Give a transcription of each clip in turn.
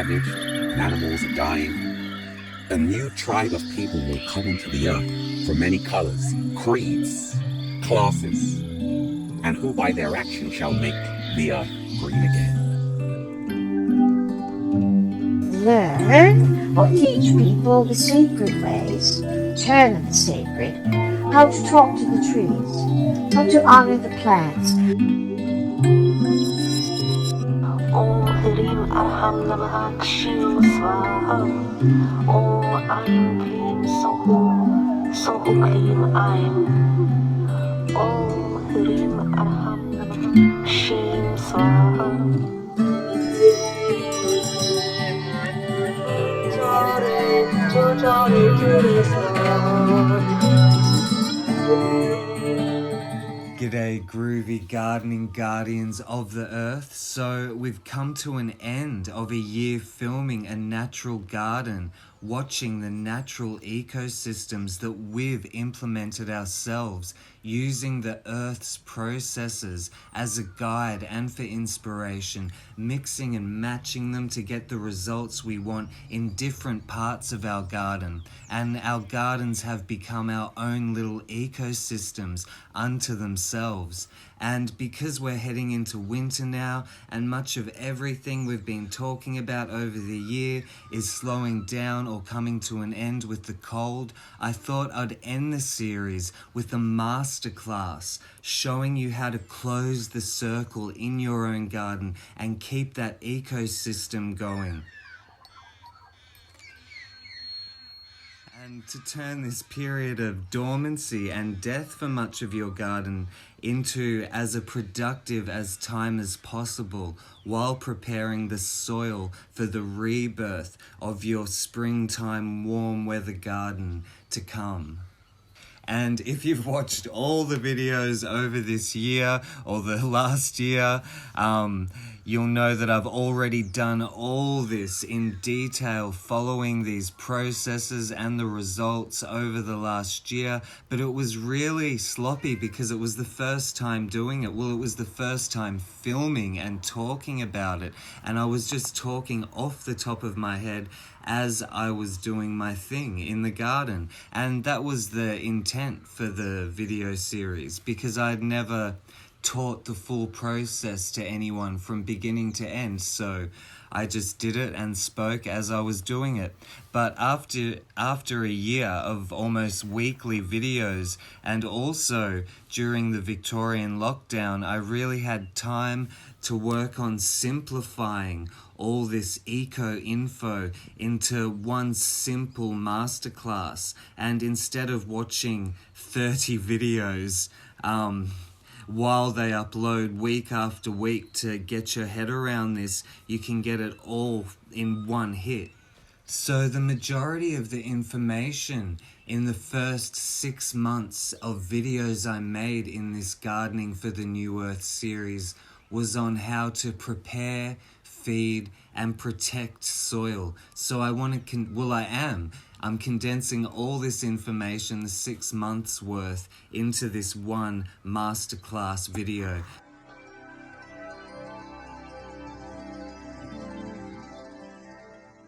ravaged and animals are dying, a new tribe of people will come onto the earth from many colors, creeds, classes, and who by their action shall make the earth green again. Learn or teach people the sacred ways, turn of the sacred, how to talk to the trees, how to honor the plants. Om Hrim Arham Namaha Kshim Swaha. Om Aim Klim Soho Soho Klim Aim. Om Hrim Arham Namaha Kshim Swaha. G'day groovy gardening guardians of the earth. So we've come to an end of a year filming a natural garden, watching the natural ecosystems that we've implemented ourselves, using the earth's processes as a guide and for inspiration, mixing and matching them to get the results we want in different parts of our garden. And our gardens have become our own little ecosystems unto themselves. And because we're heading into winter now, and much of everything we've been talking about over the year is slowing down or coming to an end with the cold, I thought I'd end the series with a masterclass showing you how to close the circle in your own garden and keep that ecosystem going. And to turn this period of dormancy and death for much of your garden into as a productive as time as possible, while preparing the soil for the rebirth of your springtime warm weather garden to come. And if you've watched all the videos over this year or the last year, you'll know that I've already done all this in detail, following these processes and the results over the last year. But it was really sloppy because it was the first time doing it. Well, it was the first time filming and talking about it. And I was just talking off the top of my head as I was doing my thing in the garden. And that was the intent for the video series, because I'd never taught the full process to anyone from beginning to end. So I just did it and spoke as I was doing it. But after a year of almost weekly videos, and also during the Victorian lockdown, I really had time to work on simplifying all this eco-info into one simple masterclass. And instead of watching 30 videos while they upload week after week to get your head around this, you can get it all in one hit. So the majority of the information in the first 6 months of videos I made in this Gardening for the New Earth series was on how to prepare, feed, and protect soil. So I'm condensing all this information, the 6 months worth, into this one masterclass video.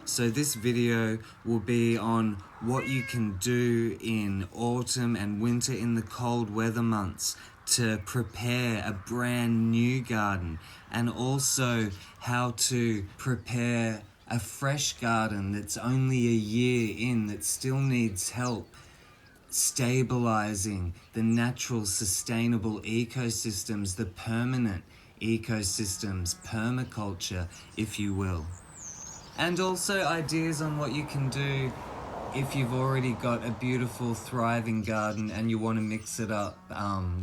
So this video will be on what you can do in autumn and winter in the cold weather months to prepare a brand new garden, and also how to prepare a fresh garden that's only a year in, that still needs help stabilizing the natural sustainable ecosystems, the permanent ecosystems, permaculture, if you will. And also ideas on what you can do if you've already got a beautiful, thriving garden and you want to mix it up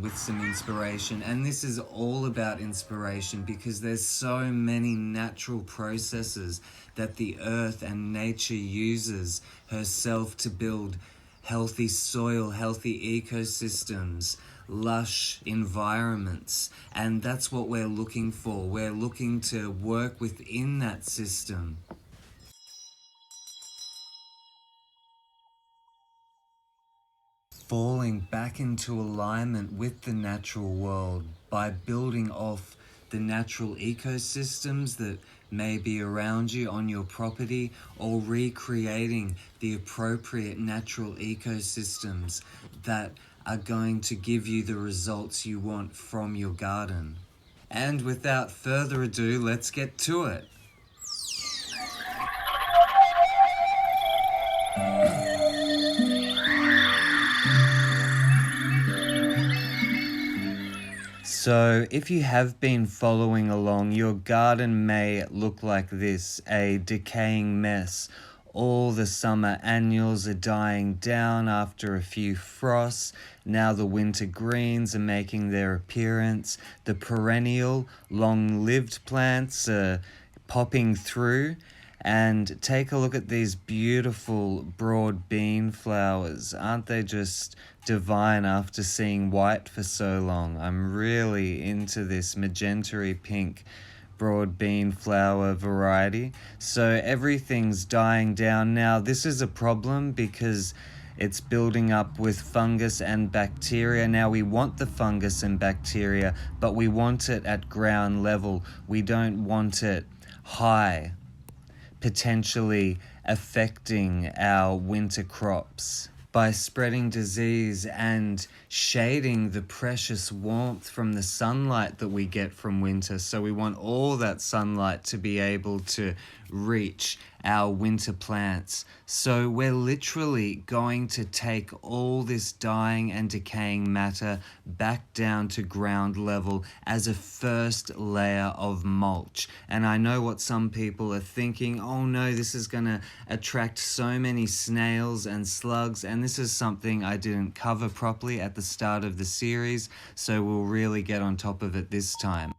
with some inspiration. And this is all about inspiration, because there's so many natural processes that the earth and nature uses herself to build healthy soil, healthy ecosystems, lush environments. And that's what we're looking for. We're looking to work within that system. Falling back into alignment with the natural world by building off the natural ecosystems that maybe around you on your property, or recreating the appropriate natural ecosystems that are going to give you the results you want from your garden. And without further ado, let's get to it. So if you have been following along, your garden may look like this, a decaying mess. All the summer annuals are dying down after a few frosts. Now the winter greens are making their appearance. The perennial, long-lived plants are popping through. And take a look at these beautiful broad bean flowers. Aren't they just divine after seeing white for so long? I'm really into this magenta-y pink broad bean flower variety. So everything's dying down now. This is a problem because it's building up with fungus and bacteria. Now we want the fungus and bacteria, but we want it at ground level. We don't want it high, potentially affecting our winter crops by spreading disease and shading the precious warmth from the sunlight that we get from winter. So we want all that sunlight to be able to reach our winter plants. So we're literally going to take all this dying and decaying matter back down to ground level as a first layer of mulch. And I know what some people are thinking, oh no, this is going to attract so many snails and slugs, and this is something I didn't cover properly at the start of the series, so we'll really get on top of it this time.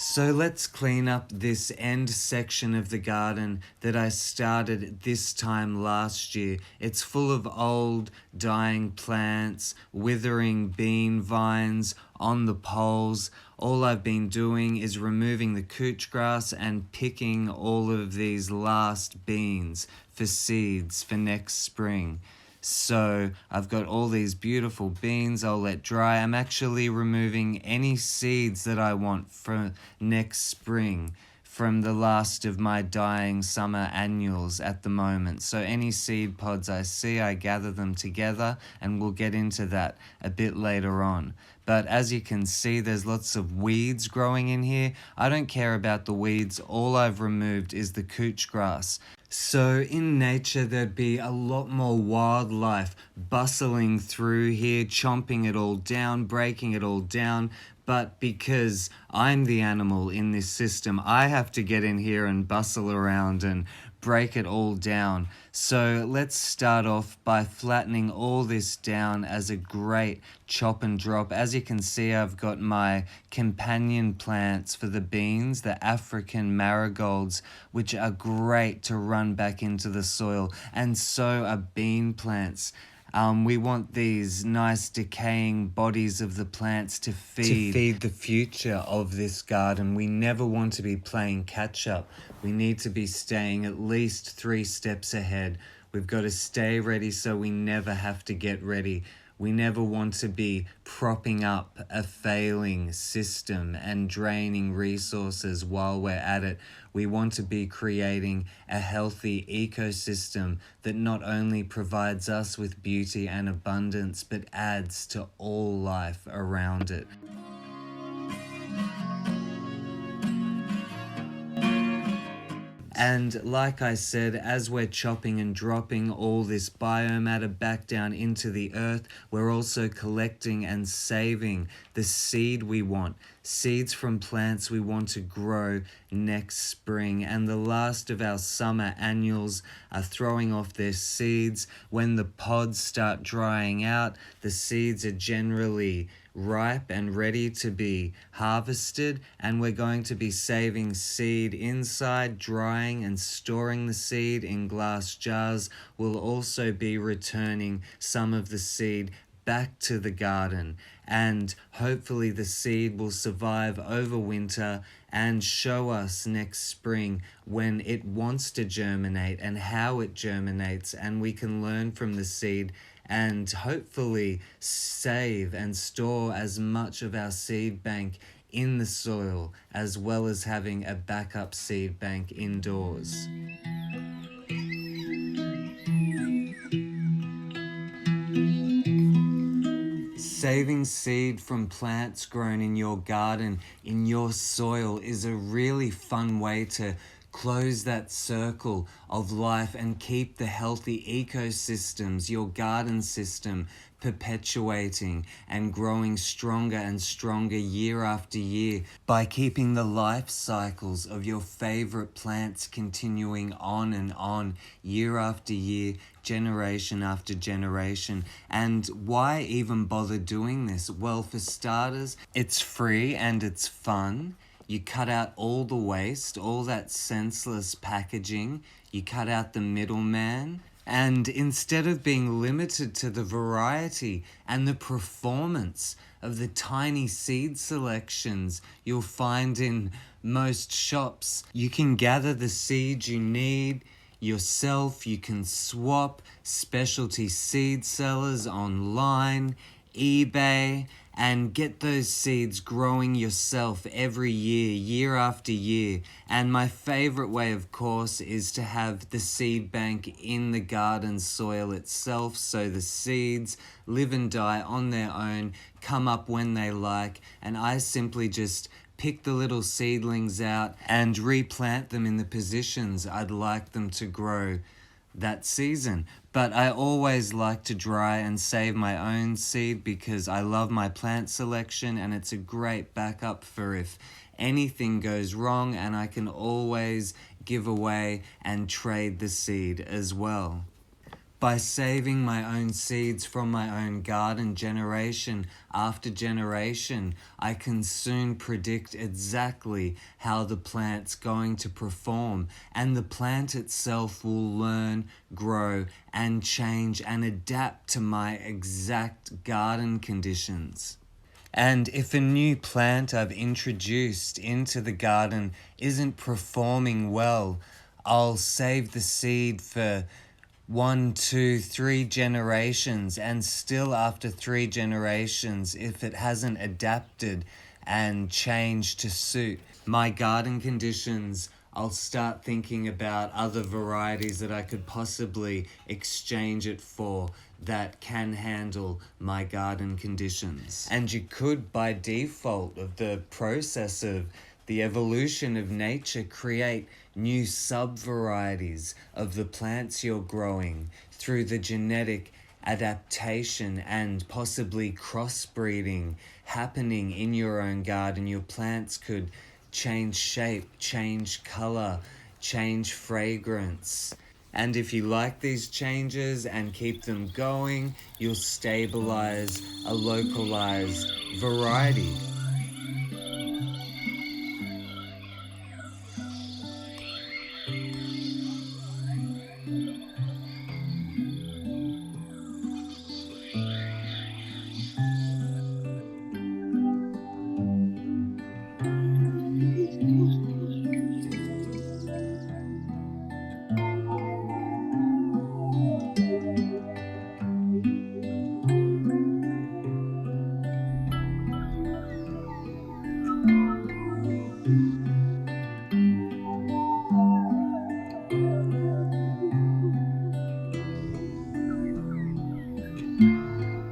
So let's clean up this end section of the garden that I started this time last year. It's full of old, dying plants, withering bean vines on the poles. All I've been doing is removing the couch grass and picking all of these last beans for seeds for next spring. So I've got all these beautiful beans I'll let dry. I'm actually removing any seeds that I want for next spring from the last of my dying summer annuals at the moment. So any seed pods I see, I gather them together, and we'll get into that a bit later on. But as you can see, there's lots of weeds growing in here. I don't care about the weeds. All I've removed is the couch grass. So in nature, there'd be a lot more wildlife bustling through here, chomping it all down, breaking it all down. But because I'm the animal in this system, I have to get in here and bustle around and break it all down. So let's start off by flattening all this down as a great chop and drop. As you can see, I've got my companion plants for the beans, the African marigolds, which are great to run back into the soil, and so are bean plants. We want these nice decaying bodies of the plants to feed the future of this garden. We never want to be playing catch up. We need to be staying at least 3 steps ahead. We've got to stay ready so we never have to get ready. We never want to be propping up a failing system and draining resources while we're at it. We want to be creating a healthy ecosystem that not only provides us with beauty and abundance, but adds to all life around it. And like I said, as we're chopping and dropping all this biomatter back down into the earth, we're also collecting and saving the seed we want. Seeds from plants we want to grow next spring. And the last of our summer annuals are throwing off their seeds. When the pods start drying out, the seeds are generally ripe and ready to be harvested, and we're going to be saving seed inside, drying and storing the seed in glass jars. We'll also be returning some of the seed back to the garden, and hopefully the seed will survive over winter and show us next spring when it wants to germinate and how it germinates, and we can learn from the seed and hopefully save and store as much of our seed bank in the soil, as well as having a backup seed bank indoors. Saving seed from plants grown in your garden, in your soil, is a really fun way to close that circle of life and keep the healthy ecosystems, your garden system, perpetuating and growing stronger and stronger year after year by keeping the life cycles of your favorite plants continuing on and on year after year, generation after generation. And why even bother doing this? Well, for starters, it's free and it's fun. You cut out all the waste, all that senseless packaging. You cut out the middleman. And instead of being limited to the variety and the performance of the tiny seed selections you'll find in most shops, you can gather the seeds you need yourself. You can swap specialty seed sellers online, eBay, and get those seeds growing yourself every year, year after year. And my favorite way, of course, is to have the seed bank in the garden soil itself, so the seeds live and die on their own, come up when they like, and I simply just pick the little seedlings out and replant them in the positions I'd like them to grow that season. But I always like to dry and save my own seed because I love my plant selection, and it's a great backup for if anything goes wrong, and I can always give away and trade the seed as well. By saving my own seeds from my own garden generation after generation, I can soon predict exactly how the plant's going to perform, and the plant itself will learn, grow, and change and adapt to my exact garden conditions. And if a new plant I've introduced into the garden isn't performing well, I'll save the seed for 1, 2, 3 generations, and still after 3 generations, if it hasn't adapted and changed to suit my garden conditions, I'll start thinking about other varieties that I could possibly exchange it for that can handle my garden conditions. And you could, by default of the process of the evolution of nature, create new sub-varieties of the plants you're growing through the genetic adaptation and possibly crossbreeding happening in your own garden. Your plants could change shape, change color, change fragrance. And if you like these changes and keep them going, you'll stabilize a localized variety.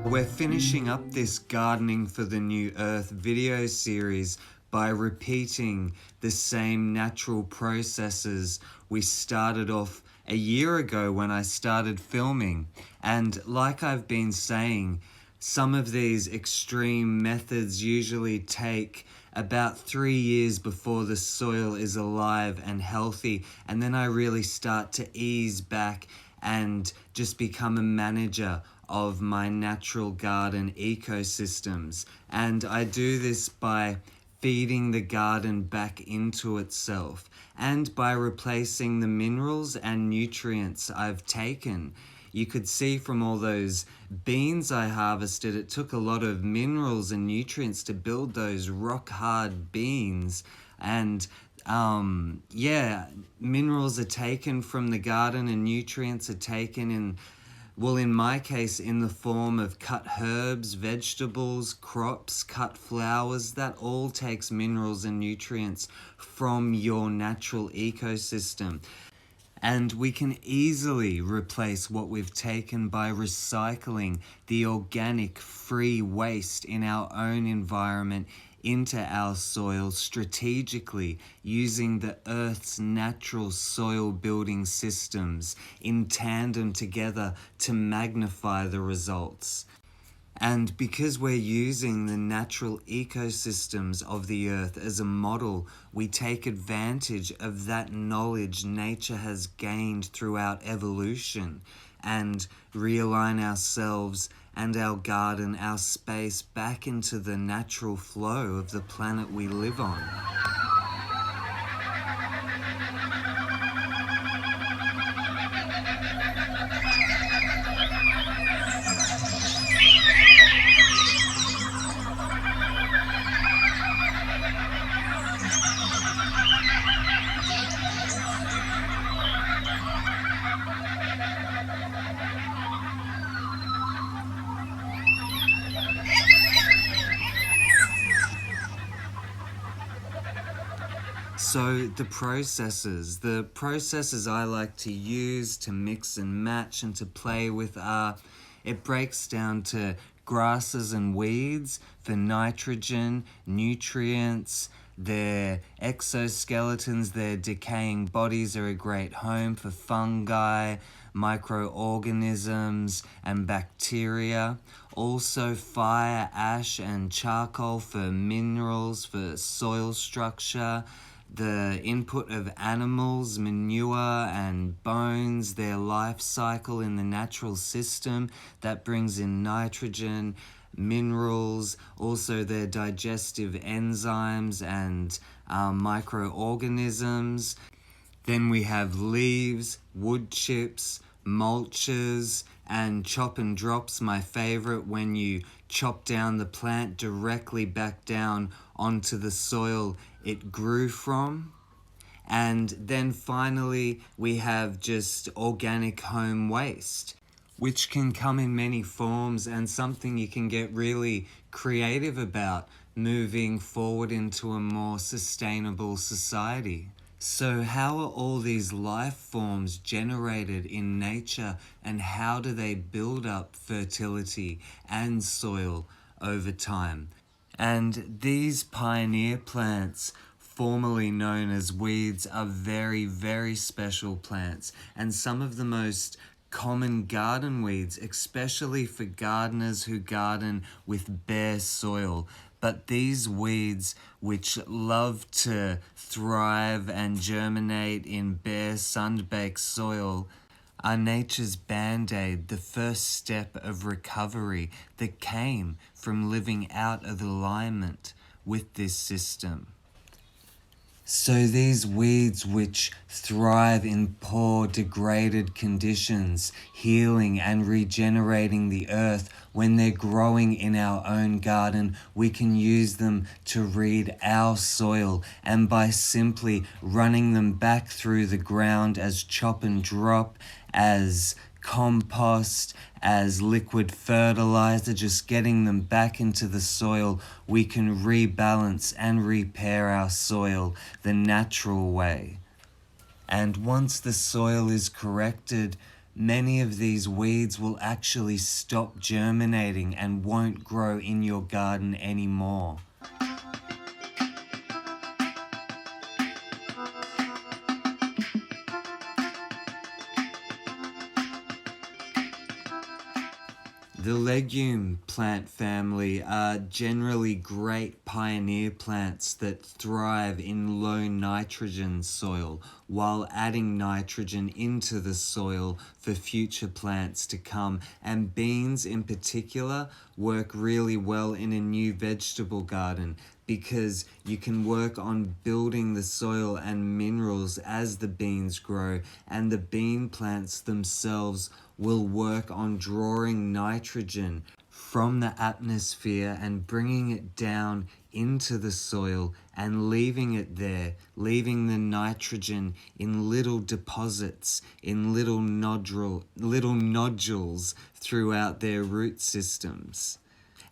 We're finishing up this Gardening for the New Earth video series by repeating the same natural processes we started off a year ago when I started filming. And like I've been saying, some of these extreme methods usually take about 3 years before the soil is alive and healthy, and then I really start to ease back and just become a manager of my natural garden ecosystems. And I do this by feeding the garden back into itself and by replacing the minerals and nutrients I've taken. You could see from all those beans I harvested, it took a lot of minerals and nutrients to build those rock hard beans. And minerals are taken from the garden and nutrients are taken in Well, in my case, in the form of cut herbs, vegetables, crops, cut flowers, that all takes minerals and nutrients from your natural ecosystem. And we can easily replace what we've taken by recycling the organic free waste in our own environment into our soil strategically, using the Earth's natural soil building systems in tandem together to magnify the results. And because we're using the natural ecosystems of the earth as a model, we take advantage of that knowledge nature has gained throughout evolution and realign ourselves and our garden, our space back into the natural flow of the planet we live on. So the processes I like to use to mix and match and to play with are, it breaks down to grasses and weeds for nitrogen, nutrients, their exoskeletons, their decaying bodies are a great home for fungi, microorganisms and bacteria. Also fire, ash and charcoal for minerals, for soil structure. The input of animals, manure and bones, their life cycle in the natural system, that brings in nitrogen, minerals, also their digestive enzymes and microorganisms. Then we have leaves, wood chips, mulches, and chop and drops, my favorite, when you chop down the plant directly back down onto the soil it grew from. And then finally, we have just organic home waste, which can come in many forms and something you can get really creative about moving forward into a more sustainable society. So how are all these life forms generated in nature, and how do they build up fertility and soil over time? And these pioneer plants, formerly known as weeds, are very, very special plants, and some of the most common garden weeds, especially for gardeners who garden with bare soil. But these weeds, which love to thrive and germinate in bare sun-baked soil, are nature's band-aid, the first step of recovery that came from living out of alignment with this system. So these weeds which thrive in poor, degraded conditions, healing and regenerating the earth, when they're growing in our own garden, we can use them to read our soil, and by simply running them back through the ground as chop and drop, as compost, as liquid fertilizer, just getting them back into the soil, we can rebalance and repair our soil the natural way. And once the soil is corrected, many of these weeds will actually stop germinating and won't grow in your garden anymore. The legume plant family are generally great pioneer plants that thrive in low nitrogen soil while adding nitrogen into the soil for future plants to come. And beans in particular work really well in a new vegetable garden, because you can work on building the soil and minerals as the beans grow, and the bean plants themselves will work on drawing nitrogen from the atmosphere and bringing it down into the soil and leaving it there, leaving the nitrogen in little deposits, in little nodules throughout their root systems.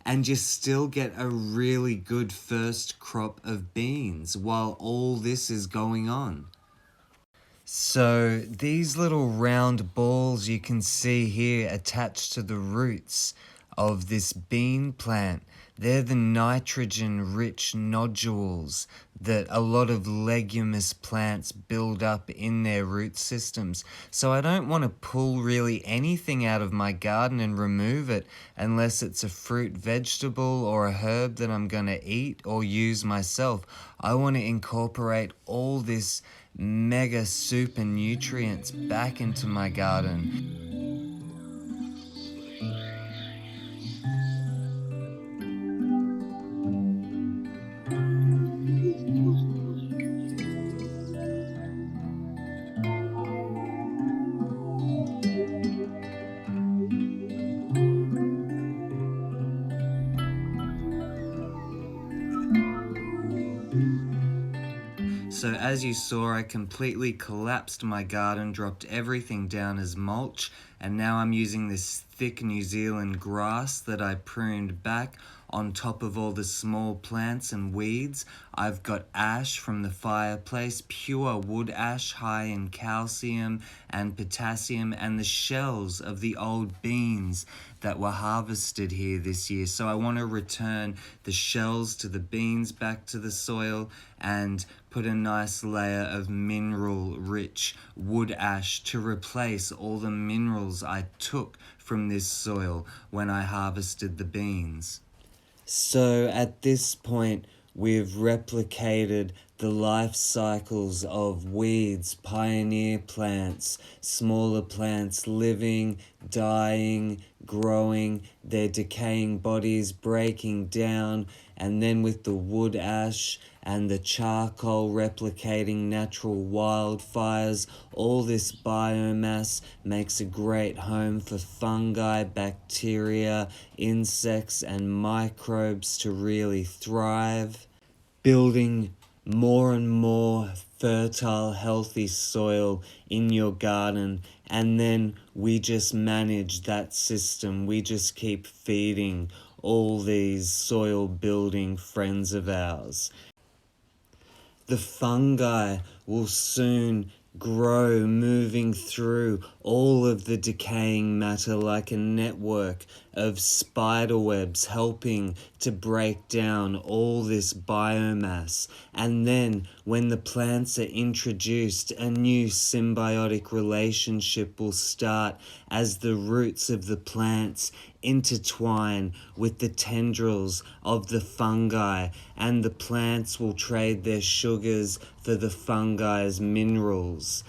And you still get a really good first crop of beans while all this is going on. So these little round balls you can see here attached to the roots of this bean plant, they're the nitrogen-rich nodules that a lot of leguminous plants build up in their root systems. So I don't want to pull really anything out of my garden and remove it unless it's a fruit, vegetable, or a herb that I'm going to eat or use myself. I want to incorporate all this mega super nutrients back into my garden. So as you saw, I completely collapsed my garden, dropped everything down as mulch, and now I'm using this thick New Zealand grass that I pruned back on top of all the small plants and weeds. I've got ash from the fireplace, pure wood ash high in calcium and potassium, and the shells of the old beans that were harvested here this year. So I want to return the shells to the beans back to the soil and put a nice layer of mineral-rich wood ash to replace all the minerals I took from this soil when I harvested the beans. So at this point, we've replicated the life cycles of weeds, pioneer plants, smaller plants living, dying, growing, their decaying bodies breaking down, and then with the wood ash and the charcoal replicating natural wildfires, all this biomass makes a great home for fungi, bacteria, insects, and microbes to really thrive, building more and more fertile, healthy soil in your garden. And then we just manage that system. We just keep feeding all these soil building friends of ours. The fungi will soon grow, moving through all of the decaying matter like a network of spider webs, helping to break down all this biomass. And then when the plants are introduced, a new symbiotic relationship will start as the roots of the plants intertwine with the tendrils of the fungi, and the plants will trade their sugars for the fungi's minerals.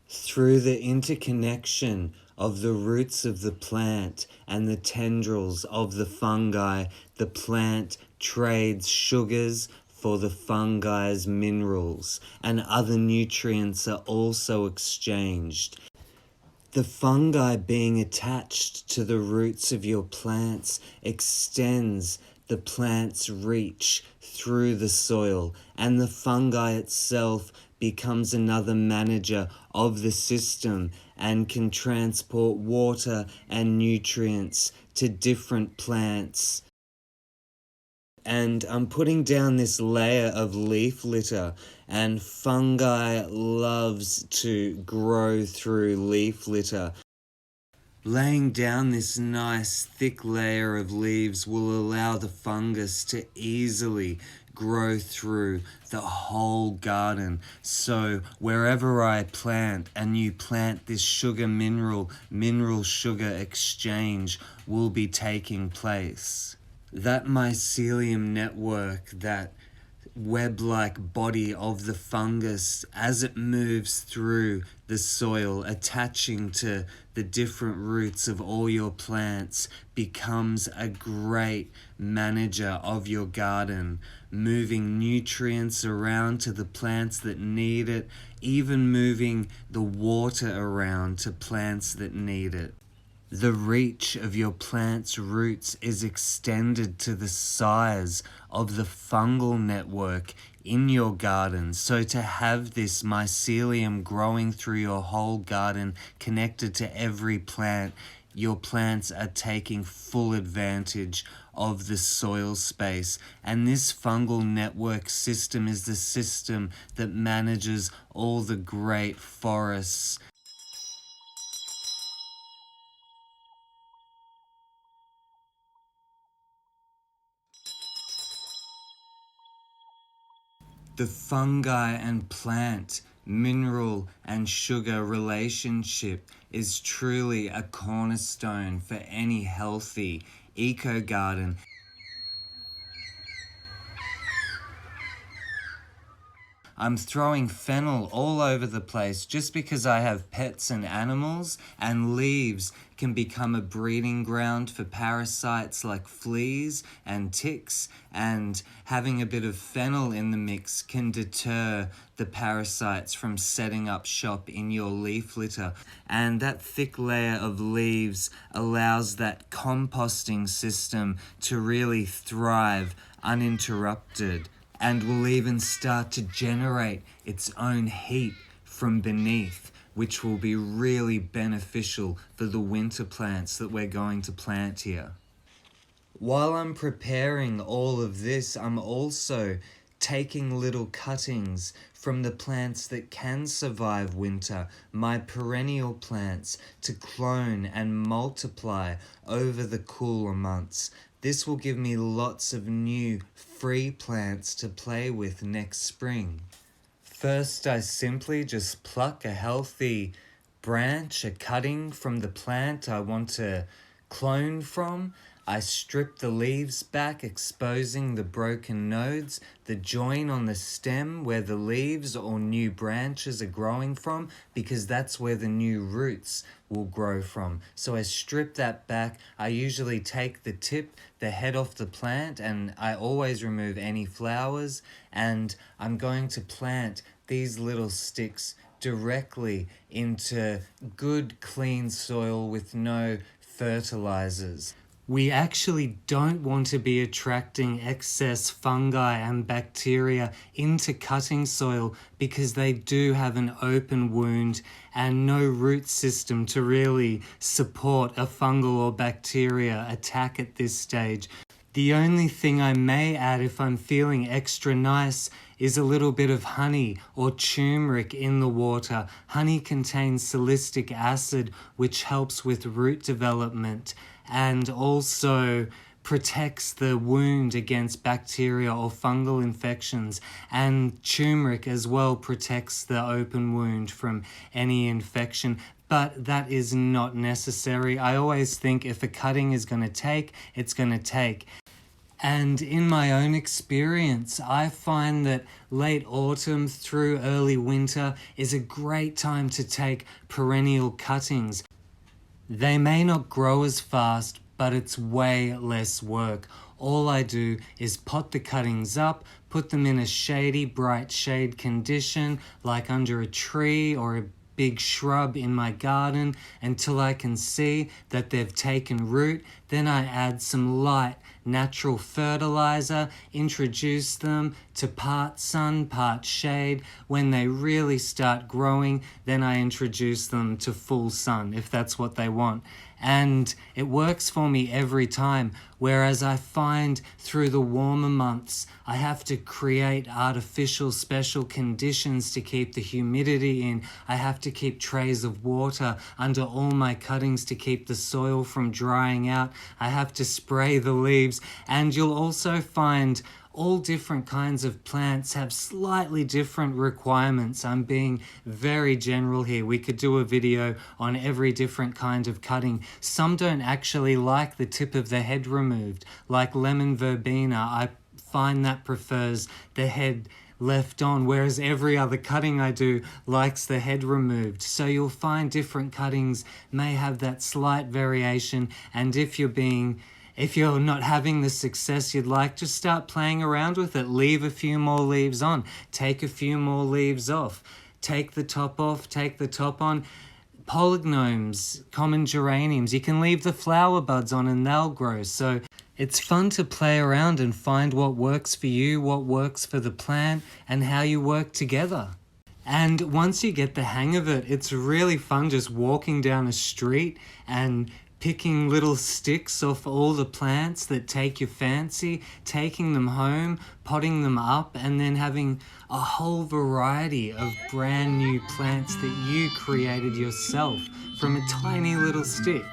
Through the interconnection of the roots of the plant and the tendrils of the fungi, the plant trades sugars for the fungi's minerals, and other nutrients are also exchanged. The fungi being attached to the roots of your plants extends the plant's reach through the soil, and the fungi itself becomes another manager of the system and can transport water and nutrients to different plants. And I'm putting down this layer of leaf litter, and fungi loves to grow through leaf litter. Laying down this nice thick layer of leaves will allow the fungus to easily grow through the whole garden. So wherever I plant a new plant, this sugar mineral sugar exchange will be taking place. That mycelium network, that web-like body of the fungus, as it moves through the soil, attaching to the different roots of all your plants, becomes a great manager of your garden, moving nutrients around to the plants that need it, even moving the water around to plants that need it. The reach of your plant's roots is extended to the size of the fungal network in your garden. So to have this mycelium growing through your whole garden, connected to every plant, your plants are taking full advantage of the soil space. And this fungal network system is the system that manages all the great forests. The fungi and plant, mineral and sugar relationship is truly a cornerstone for any healthy eco garden. I'm throwing fennel all over the place just because I have pets and animals, and leaves can become a breeding ground for parasites like fleas and ticks, and having a bit of fennel in the mix can deter the parasites from setting up shop in your leaf litter. And that thick layer of leaves allows that composting system to really thrive uninterrupted, and will even start to generate its own heat from beneath, which will be really beneficial for the winter plants that we're going to plant here. While I'm preparing all of this, I'm also taking little cuttings from the plants that can survive winter, my perennial plants, to clone and multiply over the cooler months. This will give me lots of new free plants to play with next spring. First, I simply just pluck a healthy branch, a cutting from the plant I want to clone from. I strip the leaves back, exposing the broken nodes, the join on the stem where the leaves or new branches are growing from, because that's where the new roots will grow from. So I strip that back. I usually take the tip, the head off the plant, and I always remove any flowers, and I'm going to plant these little sticks directly into good, clean soil with no fertilizers. We actually don't want to be attracting excess fungi and bacteria into cutting soil because they do have an open wound and no root system to really support a fungal or bacteria attack at this stage. The only thing I may add if I'm feeling extra nice is a little bit of honey or turmeric in the water. Honey contains salicylic acid, which helps with root development and also protects the wound against bacteria or fungal infections, and turmeric as well protects the open wound from any infection. But that is not necessary. I always think if a cutting is going to take, it's going to take. And in my own experience, I find that late autumn through early winter is a great time to take perennial cuttings. They may not grow as fast, but it's way less work. All I do is pot the cuttings up, put them in a shady, bright shade condition, like under a tree or a big shrub in my garden, until I can see that they've taken root. Then I add some light natural fertilizer, introduce them to part sun, part shade. When they really start growing, then I introduce them to full sun if that's what they want. And it works for me every time, whereas I find through the warmer months, I have to create artificial special conditions to keep the humidity in. I have to keep trays of water under all my cuttings to keep the soil from drying out. I have to spray the leaves, and you'll also find all different kinds of plants have slightly different requirements. I'm being very general here. We could do a video on every different kind of cutting. Some don't actually like the tip of the head removed, like lemon verbena. I find that prefers the head left on, whereas every other cutting I do likes the head removed. So you'll find different cuttings may have that slight variation, and if you're not having the success you'd like, just start playing around with it. Leave a few more leaves on, take a few more leaves off, take the top off, take the top on. polygnomes, common geraniums. You can leave the flower buds on and they'll grow. So it's fun to play around and find what works for you, what works for the plant, and how you work together. And once you get the hang of it, it's really fun just walking down a street and picking little sticks off all the plants that take your fancy, taking them home, potting them up, and then having a whole variety of brand new plants that you created yourself from a tiny little stick.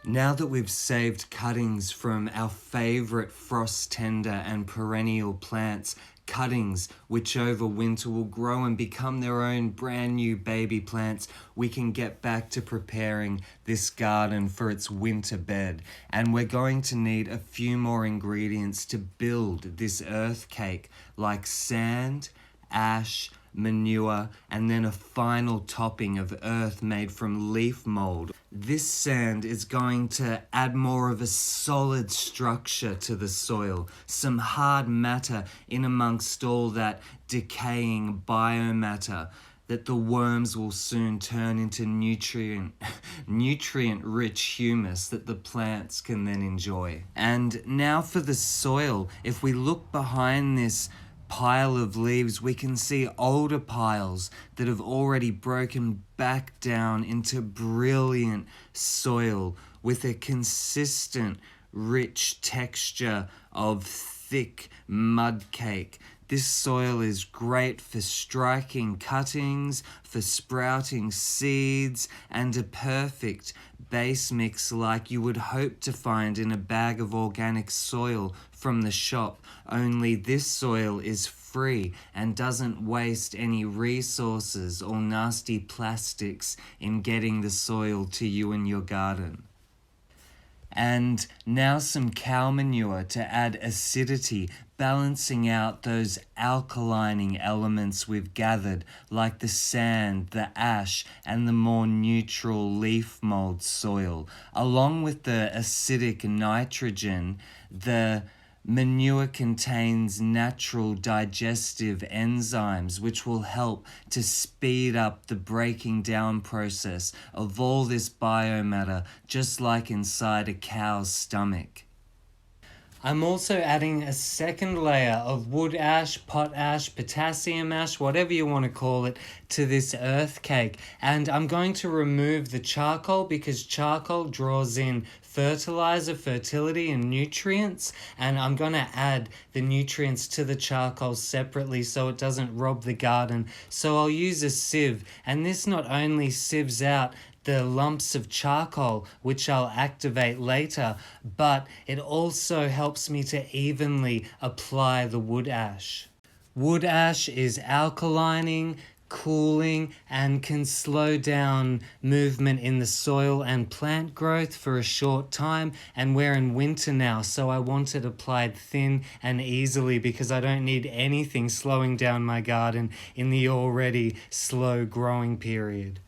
Now that we've saved cuttings from our favourite frost tender and perennial plants, cuttings which over winter will grow and become their own brand new baby plants, we can get back to preparing this garden for its winter bed. And we're going to need a few more ingredients to build this earth cake, like sand, ash, manure, and then a final topping of earth made from leaf mold. This sand is going to add more of a solid structure to the soil, some hard matter in amongst all that decaying biomatter that the worms will soon turn into nutrient-rich humus that the plants can then enjoy. And now for the soil. If we look behind this pile of leaves, we can see older piles that have already broken back down into brilliant soil with a consistent, rich texture of thick mud cake. This soil is great for striking cuttings, for sprouting seeds, and a perfect base mix like you would hope to find in a bag of organic soil from the shop, only this soil is free and doesn't waste any resources or nasty plastics in getting the soil to you and your garden. And now some cow manure to add acidity, balancing out those alkalining elements we've gathered, like the sand, the ash, and the more neutral leaf mold soil. Along with the acidic nitrogen, the manure contains natural digestive enzymes which will help to speed up the breaking down process of all this biomatter, just like inside a cow's stomach. I'm also adding a second layer of wood ash, potash, potassium ash, whatever you want to call it, to this earth cake. And I'm going to remove the charcoal because charcoal draws in fertilizer, fertility, and nutrients. And I'm going to add the nutrients to the charcoal separately so it doesn't rob the garden. So I'll use a sieve, and this not only sieves out the lumps of charcoal, which I'll activate later, but it also helps me to evenly apply the wood ash. Wood ash is alkalining, cooling, and can slow down movement in the soil and plant growth for a short time. And we're in winter now, so I want it applied thin and easily because I don't need anything slowing down my garden in the already slow growing period.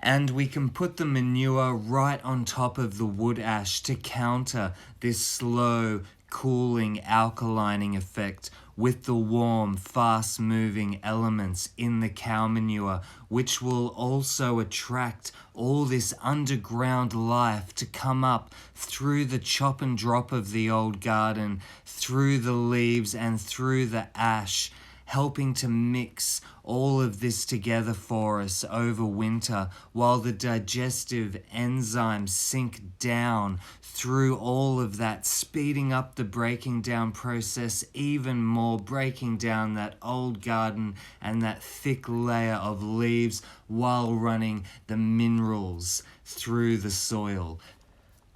And we can put the manure right on top of the wood ash to counter this slow, cooling, alkalining effect with the warm, fast-moving elements in the cow manure, which will also attract all this underground life to come up through the chop and drop of the old garden, through the leaves and through the ash, helping to mix all of this together for us over winter while the digestive enzymes sink down through all of that, speeding up the breaking down process even more, breaking down that old garden and that thick layer of leaves while running the minerals through the soil.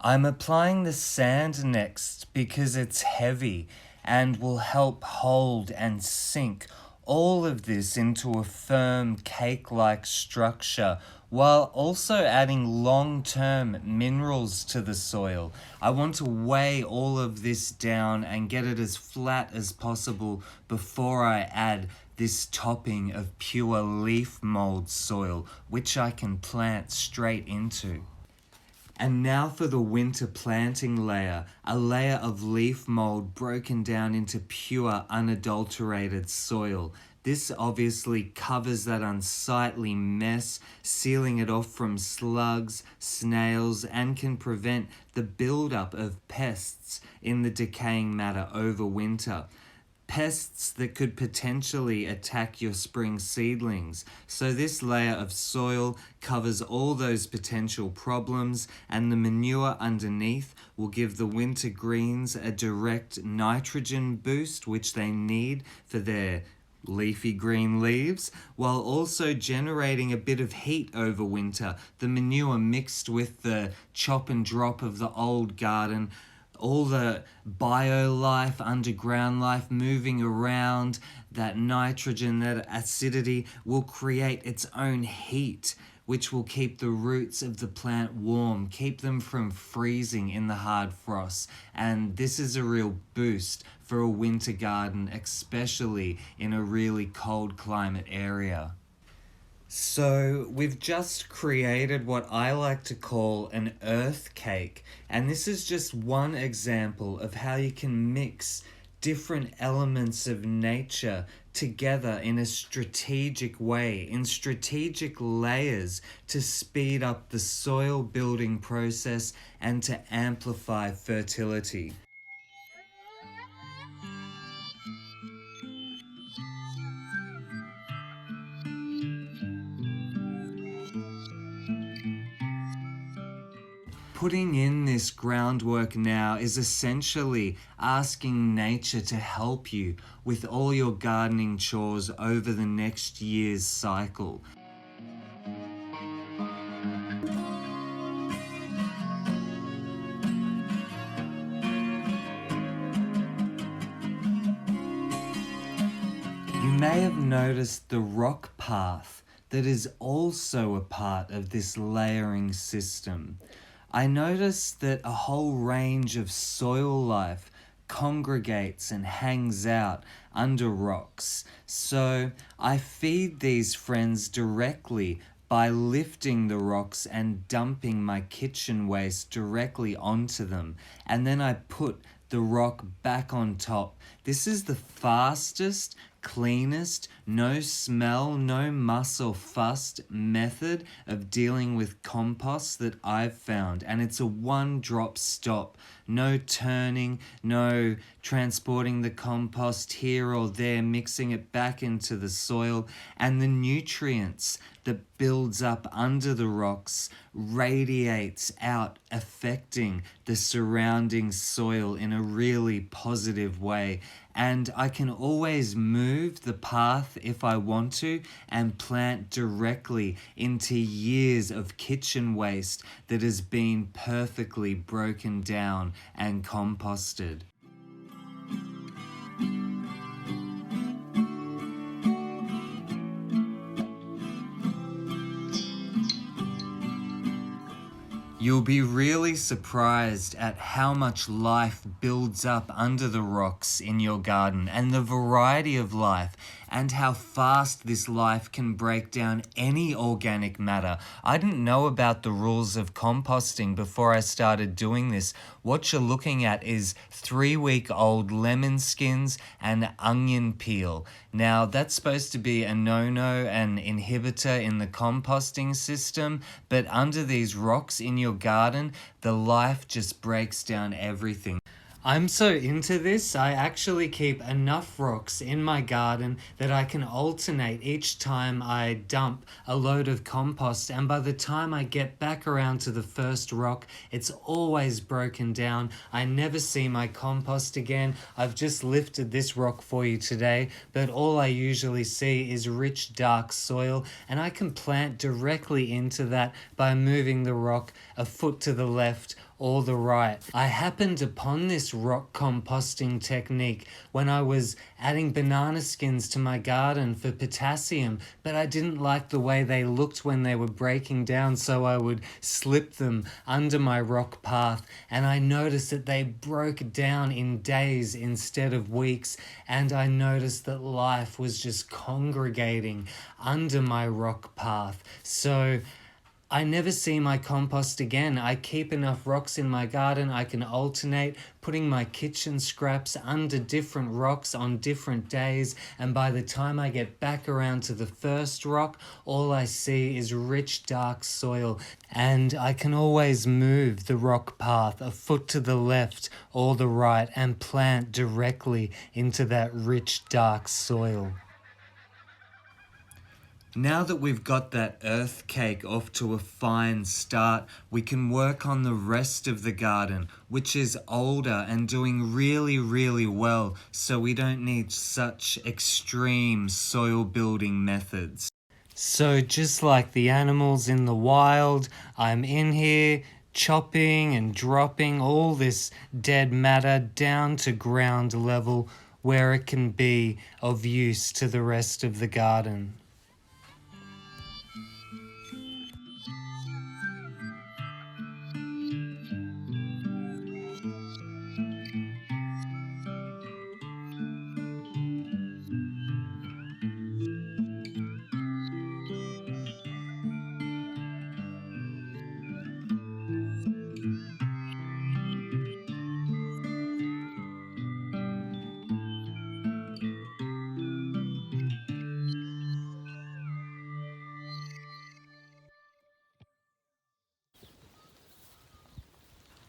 I'm applying the sand next because it's heavy and will help hold and sink all of this into a firm cake-like structure while also adding long-term minerals to the soil. I want to weigh all of this down and get it as flat as possible before I add this topping of pure leaf mold soil, which I can plant straight into. And now for the winter planting layer, a layer of leaf mold broken down into pure unadulterated soil. This obviously covers that unsightly mess, sealing it off from slugs, snails, and can prevent the buildup of pests in the decaying matter over winter. Pests that could potentially attack your spring seedlings. So this layer of soil covers all those potential problems, and the manure underneath will give the winter greens a direct nitrogen boost, which they need for their leafy green leaves, while also generating a bit of heat over winter. The manure mixed with the chop and drop of the old garden, all the bio life, underground life moving around, that nitrogen, that acidity will create its own heat, which will keep the roots of the plant warm, keep them from freezing in the hard frost. And this is a real boost for a winter garden, especially in a really cold climate area. So we've just created what I like to call an earth cake, and this is just one example of how you can mix different elements of nature together in a strategic way, in strategic layers, to speed up the soil building process and to amplify fertility. Putting in this groundwork now is essentially asking nature to help you with all your gardening chores over the next year's cycle. You may have noticed the rock path that is also a part of this layering system. I noticed that a whole range of soil life congregates and hangs out under rocks. So I feed these friends directly by lifting the rocks and dumping my kitchen waste directly onto them. And then I put the rock back on top. This is the fastest, cleanest, no smell, no muss or fuss method of dealing with compost that I've found. And it's a one-drop stop. No turning, no transporting the compost here or there, mixing it back into the soil, and the nutrients that builds up under the rocks radiates out, affecting the surrounding soil in a really positive way. And I can always move the path if I want to and plant directly into years of kitchen waste that has been perfectly broken down and composted. You'll be really surprised at how much life builds up under the rocks in your garden, and the variety of life, and how fast this life can break down any organic matter. I didn't know about the rules of composting before I started doing this. What you're looking at is 3-week-old lemon skins and onion peel. Now, that's supposed to be a no-no, an inhibitor in the composting system, but under these rocks in your garden, the life just breaks down everything. I'm so into this, I actually keep enough rocks in my garden that I can alternate each time I dump a load of compost, and by the time I get back around to the first rock, it's always broken down. I never see my compost again. I've just lifted this rock for you today, but all I usually see is rich dark soil, and I can plant directly into that by moving the rock a foot to the left or the right. I happened upon this rock composting technique when I was adding banana skins to my garden for potassium, but I didn't like the way they looked when they were breaking down, so I would slip them under my rock path, and I noticed that they broke down in days instead of weeks, and I noticed that life was just congregating under my rock path. So I never see my compost again. I keep enough rocks in my garden. I can alternate putting my kitchen scraps under different rocks on different days. And by the time I get back around to the first rock, all I see is rich, dark soil. And I can always move the rock path a foot to the left or the right and plant directly into that rich, dark soil. Now that we've got that earth cake off to a fine start, we can work on the rest of the garden, which is older and doing really, really well, so we don't need such extreme soil building methods. So just like the animals in the wild, I'm in here chopping and dropping all this dead matter down to ground level where it can be of use to the rest of the garden.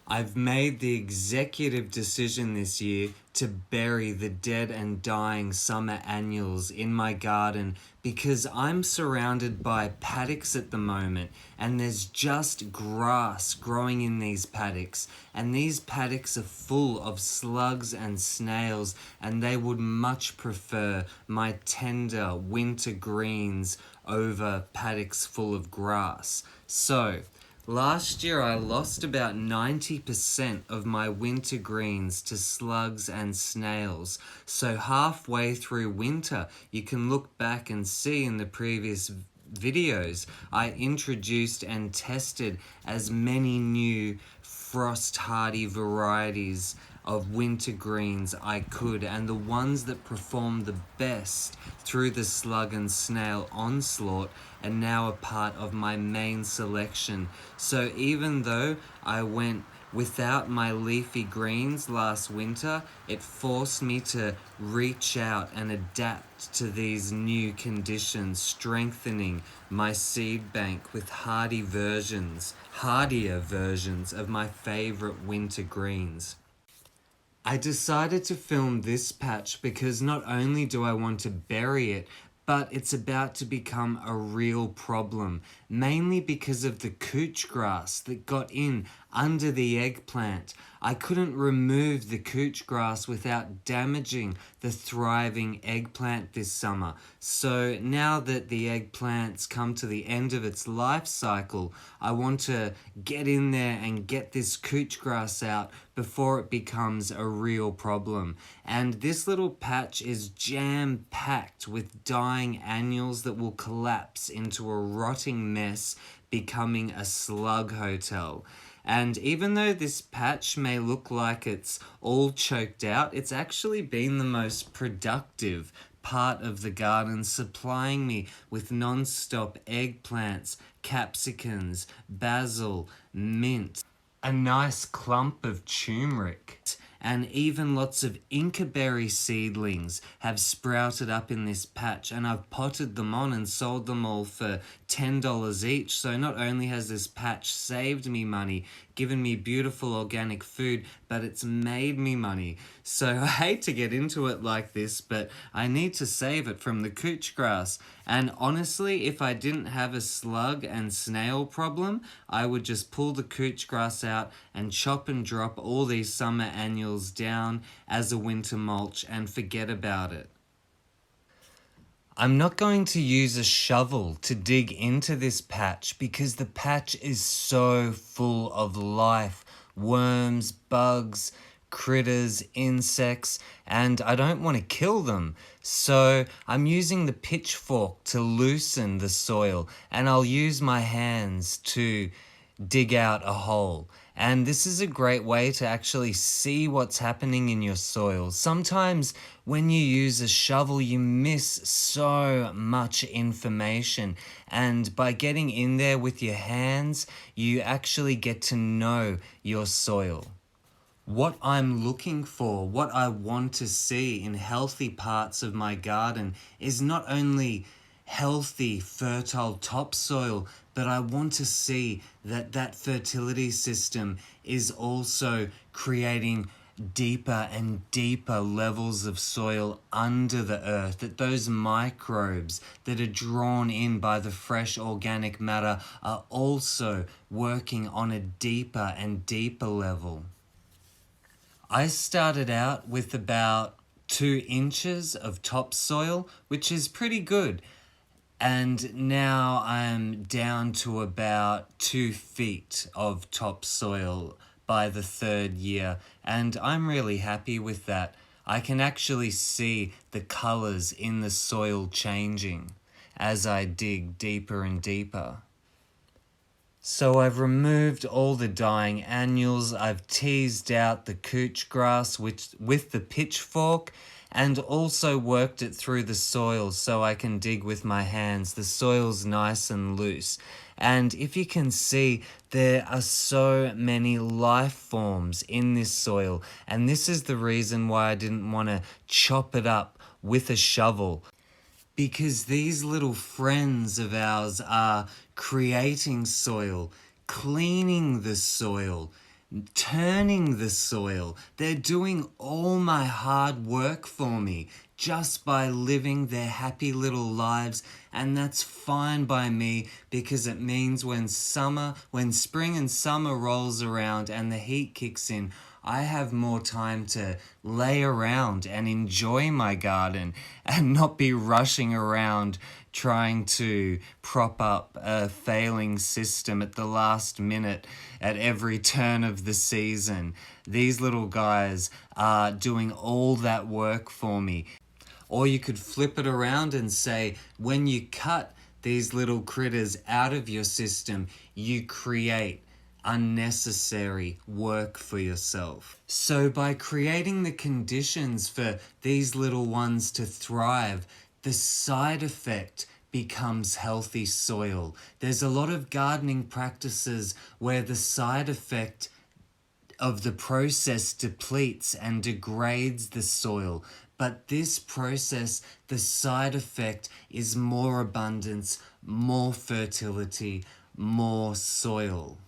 I've made the executive decision this year to bury the dead and dying summer annuals in my garden because I'm surrounded by paddocks at the moment and there's just grass growing in these paddocks, and these paddocks are full of slugs and snails, and they would much prefer my tender winter greens over paddocks full of grass. So last year I lost about 90% of my winter greens to slugs and snails. So halfway through winter, you can look back and see in the previous videos, I introduced and tested as many new frost hardy varieties of winter greens I could, and the ones that performed the best through the slug and snail onslaught are now a part of my main selection. So even though I went without my leafy greens last winter, it forced me to reach out and adapt to these new conditions, strengthening my seed bank with hardier versions of my favorite winter greens. I decided to film this patch because not only do I want to bury it, but it's about to become a real problem, mainly because of the couch grass that got in under the eggplant. I couldn't remove the couch grass without damaging the thriving eggplant this summer. So now that the eggplant's come to the end of its life cycle, I want to get in there and get this couch grass out before it becomes a real problem. And this little patch is jam-packed with dying annuals that will collapse into a rotting mess, becoming a slug hotel. And even though this patch may look like it's all choked out, it's actually been the most productive part of the garden, supplying me with non-stop eggplants, capsicums, basil, mint, a nice clump of turmeric, and even lots of Inca berry seedlings have sprouted up in this patch, and I've potted them on and sold them all for $10 each. So not only has this patch saved me money, given me beautiful organic food, but it's made me money. So I hate to get into it like this, but I need to save it from the couch grass. And honestly, if I didn't have a slug and snail problem, I would just pull the couch grass out and chop and drop all these summer annuals down as a winter mulch and forget about it. I'm not going to use a shovel to dig into this patch because the patch is so full of life worms, bugs, critters, insects, and I don't want to kill them. So I'm using the pitchfork to loosen the soil, and I'll use my hands to dig out a hole. And this is a great way to actually see what's happening in your soil. Sometimes when you use a shovel, you miss so much information. And by getting in there with your hands, you actually get to know your soil. What I'm looking for, what I want to see in healthy parts of my garden is not only healthy, fertile topsoil, but I want to see that that fertility system is also creating deeper and deeper levels of soil under the earth, that those microbes that are drawn in by the fresh organic matter are also working on a deeper and deeper level. I started out with about 2 inches of topsoil, which is pretty good. And now I'm down to about 2 feet of topsoil by the 3rd year. And I'm really happy with that. I can actually see the colors in the soil changing as I dig deeper and deeper. So I've removed all the dying annuals, I've teased out the couch grass with the pitchfork, and also worked it through the soil so I can dig with my hands. The soil's nice and loose. And if you can see, there are so many life forms in this soil. And this is the reason why I didn't want to chop it up with a shovel. Because these little friends of ours are creating soil, cleaning the soil, turning the soil. They're doing all my hard work for me just by living their happy little lives, and that's fine by me because it means when spring and summer rolls around and the heat kicks in, I have more time to lay around and enjoy my garden and not be rushing around trying to prop up a failing system at the last minute at every turn of the season. These little guys are doing all that work for me. Or you could flip it around and say, when you cut these little critters out of your system, you create unnecessary work for yourself. So by creating the conditions for these little ones to thrive, the side effect becomes healthy soil. There's a lot of gardening practices where the side effect of the process depletes and degrades the soil. But this process, the side effect is more abundance, more fertility, more soil.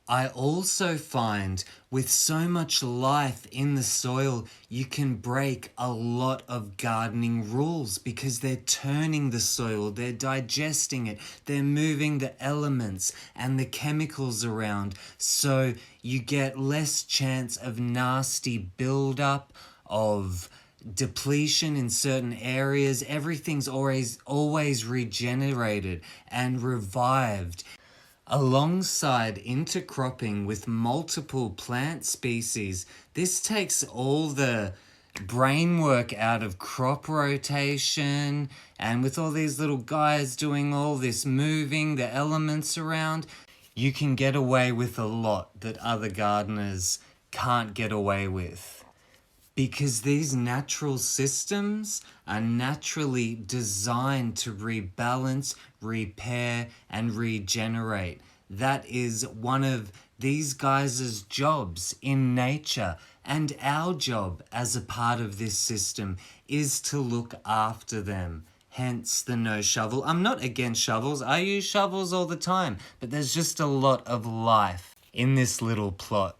I also find with so much life in the soil, you can break a lot of gardening rules because they're turning the soil, they're digesting it, they're moving the elements and the chemicals around. So you get less chance of nasty buildup, of depletion in certain areas. Everything's always regenerated and revived. Alongside intercropping with multiple plant species, this takes all the brain work out of crop rotation, and with all these little guys doing all this moving the elements around, you can get away with a lot that other gardeners can't get away with. Because these natural systems are naturally designed to rebalance, repair, and regenerate. That is one of these guys' jobs in nature. And our job as a part of this system is to look after them. Hence the no shovel. I'm not against shovels. I use shovels all the time. But there's just a lot of life in this little plot.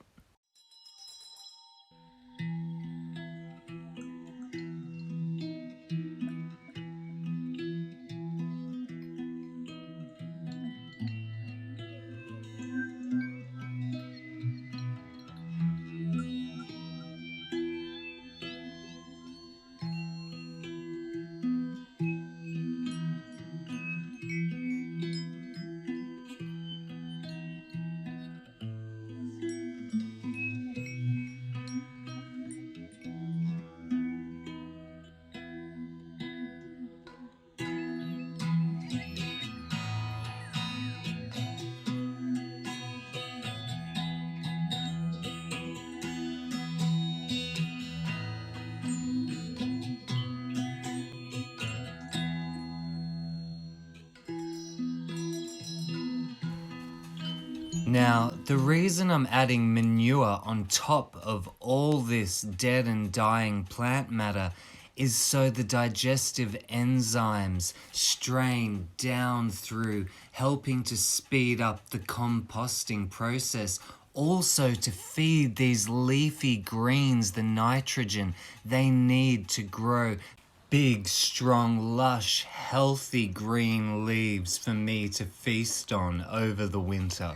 Now, the reason I'm adding manure on top of all this dead and dying plant matter is so the digestive enzymes strain down through, helping to speed up the composting process. Also to feed these leafy greens the nitrogen they need to grow big, strong, lush, healthy green leaves for me to feast on over the winter.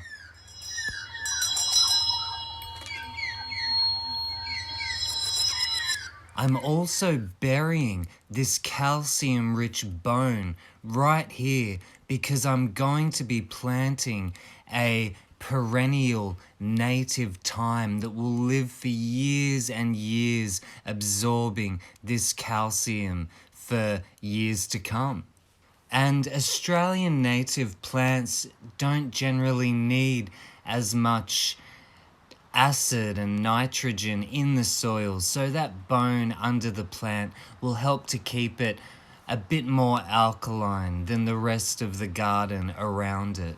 I'm also burying this calcium-rich bone right here because I'm going to be planting a perennial native thyme that will live for years and years, absorbing this calcium for years to come. And Australian native plants don't generally need as much acid and nitrogen in the soil, so that bone under the plant will help to keep it a bit more alkaline than the rest of the garden around it.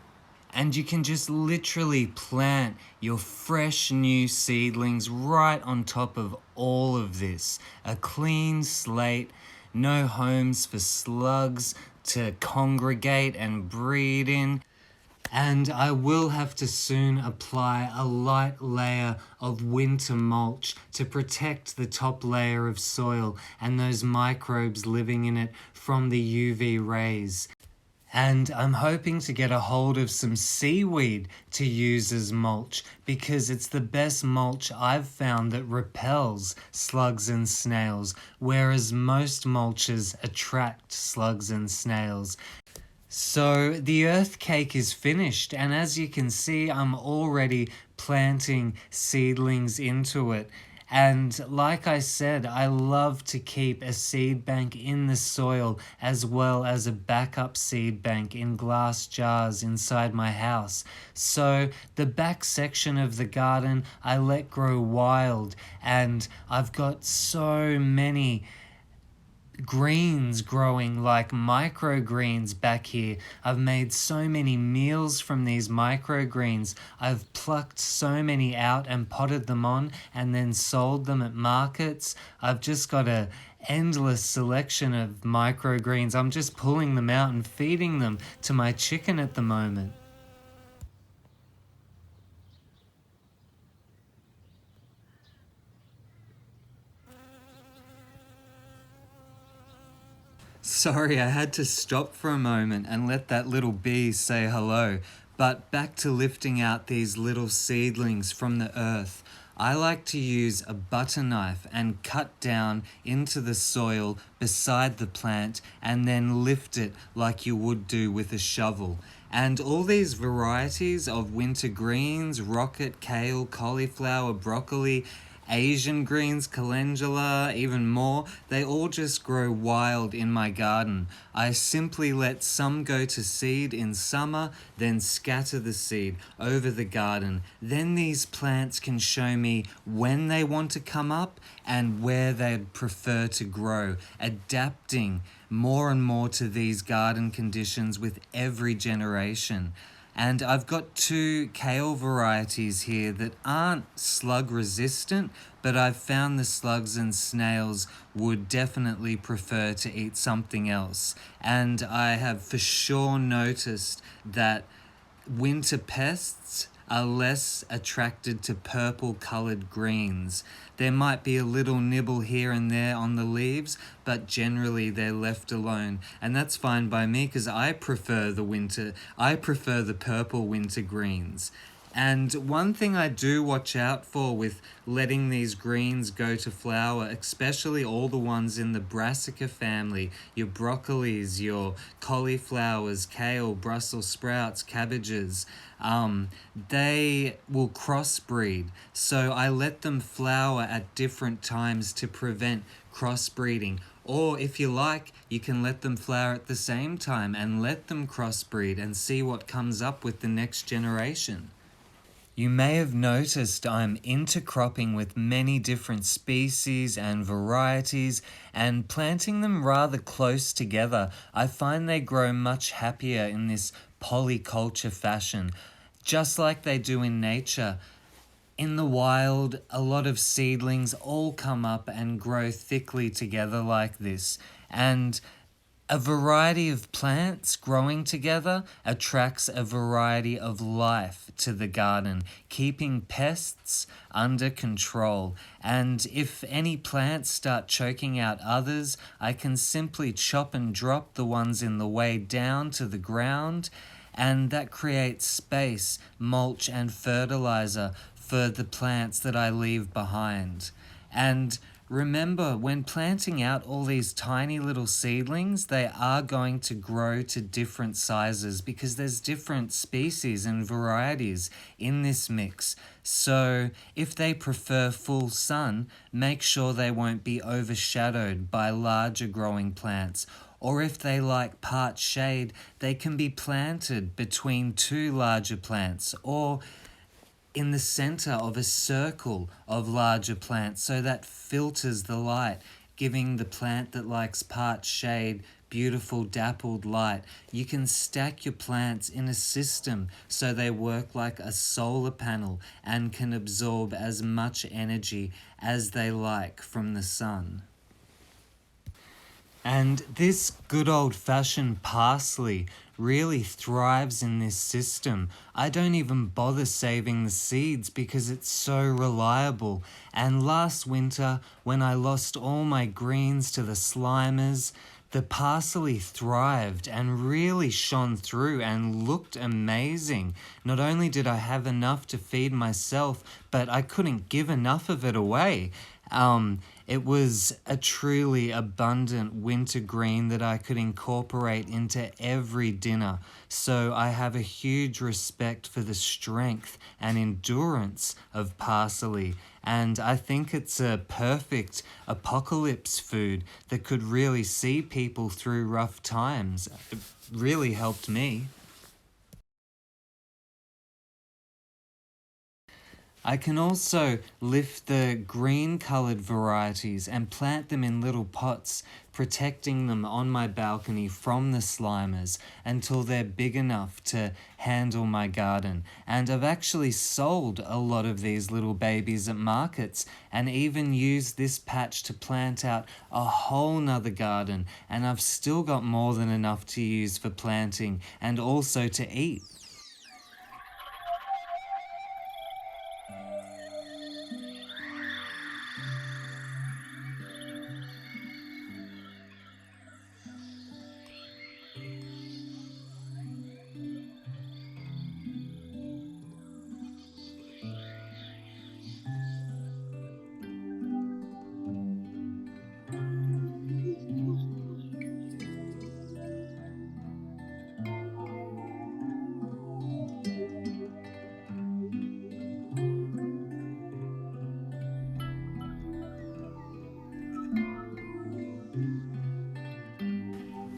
And you can just literally plant your fresh new seedlings right on top of all of this. A clean slate, no homes for slugs to congregate and breed in. And I will have to soon apply a light layer of winter mulch to protect the top layer of soil and those microbes living in it from the UV rays. And I'm hoping to get a hold of some seaweed to use as mulch because it's the best mulch I've found that repels slugs and snails, whereas most mulches attract slugs and snails. So the earth cake is finished, and as you can see, I'm already planting seedlings into it. And like I said, I love to keep a seed bank in the soil as well as a backup seed bank in glass jars inside my house. So the back section of the garden I let grow wild, and I've got so many greens growing like microgreens back here. I've made so many meals from these microgreens. I've plucked so many out and potted them on and then sold them at markets. I've just got a endless selection of microgreens. I'm just pulling them out and feeding them to my chicken at the moment. Sorry, I had to stop for a moment and let that little bee say hello. But back to lifting out these little seedlings from the earth. I like to use a butter knife and cut down into the soil beside the plant and then lift it like you would do with a shovel. And all these varieties of winter greens, rocket, kale, cauliflower, broccoli, Asian greens, calendula, even more, they all just grow wild in my garden. I simply let some go to seed in summer, then scatter the seed over the garden. Then these plants can show me when they want to come up and where they'd prefer to grow, adapting more and more to these garden conditions with every generation. And I've got 2 kale varieties here that aren't slug resistant, but I've found the slugs and snails would definitely prefer to eat something else. And I have for sure noticed that winter pests are less attracted to purple coloured greens. There might be a little nibble here and there on the leaves, but generally they're left alone. And that's fine by me because I prefer the purple winter greens. And one thing I do watch out for with letting these greens go to flower, especially all the ones in the brassica family, your broccolis, your cauliflowers, kale, Brussels sprouts, cabbages, they will crossbreed. So I let them flower at different times to prevent crossbreeding. Or if you like, you can let them flower at the same time and let them crossbreed and see what comes up with the next generation. You may have noticed I'm intercropping with many different species and varieties and planting them rather close together. I find they grow much happier in this polyculture fashion. just like they do in nature. In the wild, a lot of seedlings all come up and grow thickly together like this. And a variety of plants growing together attracts a variety of life to the garden, keeping pests under control. And if any plants start choking out others, I can simply chop and drop the ones in the way down to the ground, and that creates space, mulch, and fertilizer for the plants that I leave behind. And remember, when planting out all these tiny little seedlings, they are going to grow to different sizes because there's different species and varieties in this mix. So if they prefer full sun, make sure they won't be overshadowed by larger growing plants. Or if they like part shade, they can be planted between two larger plants or in the center of a circle of larger plants, so that filters the light, giving the plant that likes part shade beautiful dappled light. You can stack your plants in a system so they work like a solar panel and can absorb as much energy as they like from the sun. And this good old-fashioned parsley really thrives in this system. I don't even bother saving the seeds because it's so reliable. And last winter, when I lost all my greens to the slimers, the parsley thrived and really shone through and looked amazing. Not only did I have enough to feed myself, but I couldn't give enough of it away. It was a truly abundant winter green that I could incorporate into every dinner. So I have a huge respect for the strength and endurance of parsley. And I think it's a perfect apocalypse food that could really see people through rough times. It really helped me. I can also lift the green-coloured varieties and plant them in little pots, protecting them on my balcony from the slimers until they're big enough to handle my garden. And I've actually sold a lot of these little babies at markets and even used this patch to plant out a whole nother garden, and I've still got more than enough to use for planting and also to eat.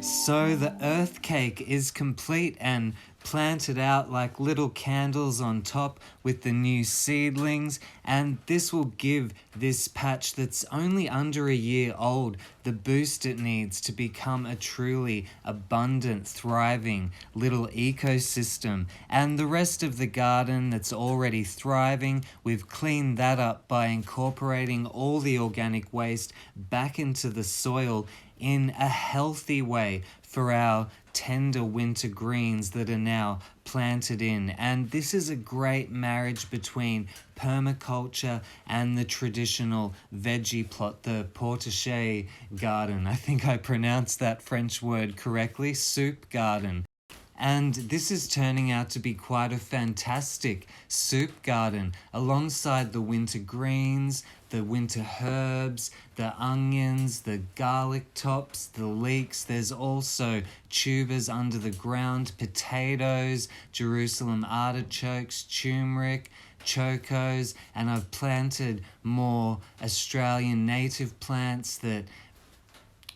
So the earth cake is complete and planted out like little candles on top with the new seedlings, and this will give this patch that's only under a year old the boost it needs to become a truly abundant, thriving little ecosystem. And the rest of the garden that's already thriving, we've cleaned that up by incorporating all the organic waste back into the soil in a healthy way for our tender winter greens that are now planted in. And this is a great marriage between permaculture and the traditional veggie plot, the potager garden. I think I pronounced that French word correctly, soup garden. And this is turning out to be quite a fantastic soup garden alongside the winter greens, the winter herbs, the onions, the garlic tops, the leeks. There's also tubers under the ground, potatoes, Jerusalem artichokes, turmeric, chocos, and I've planted more Australian native plants that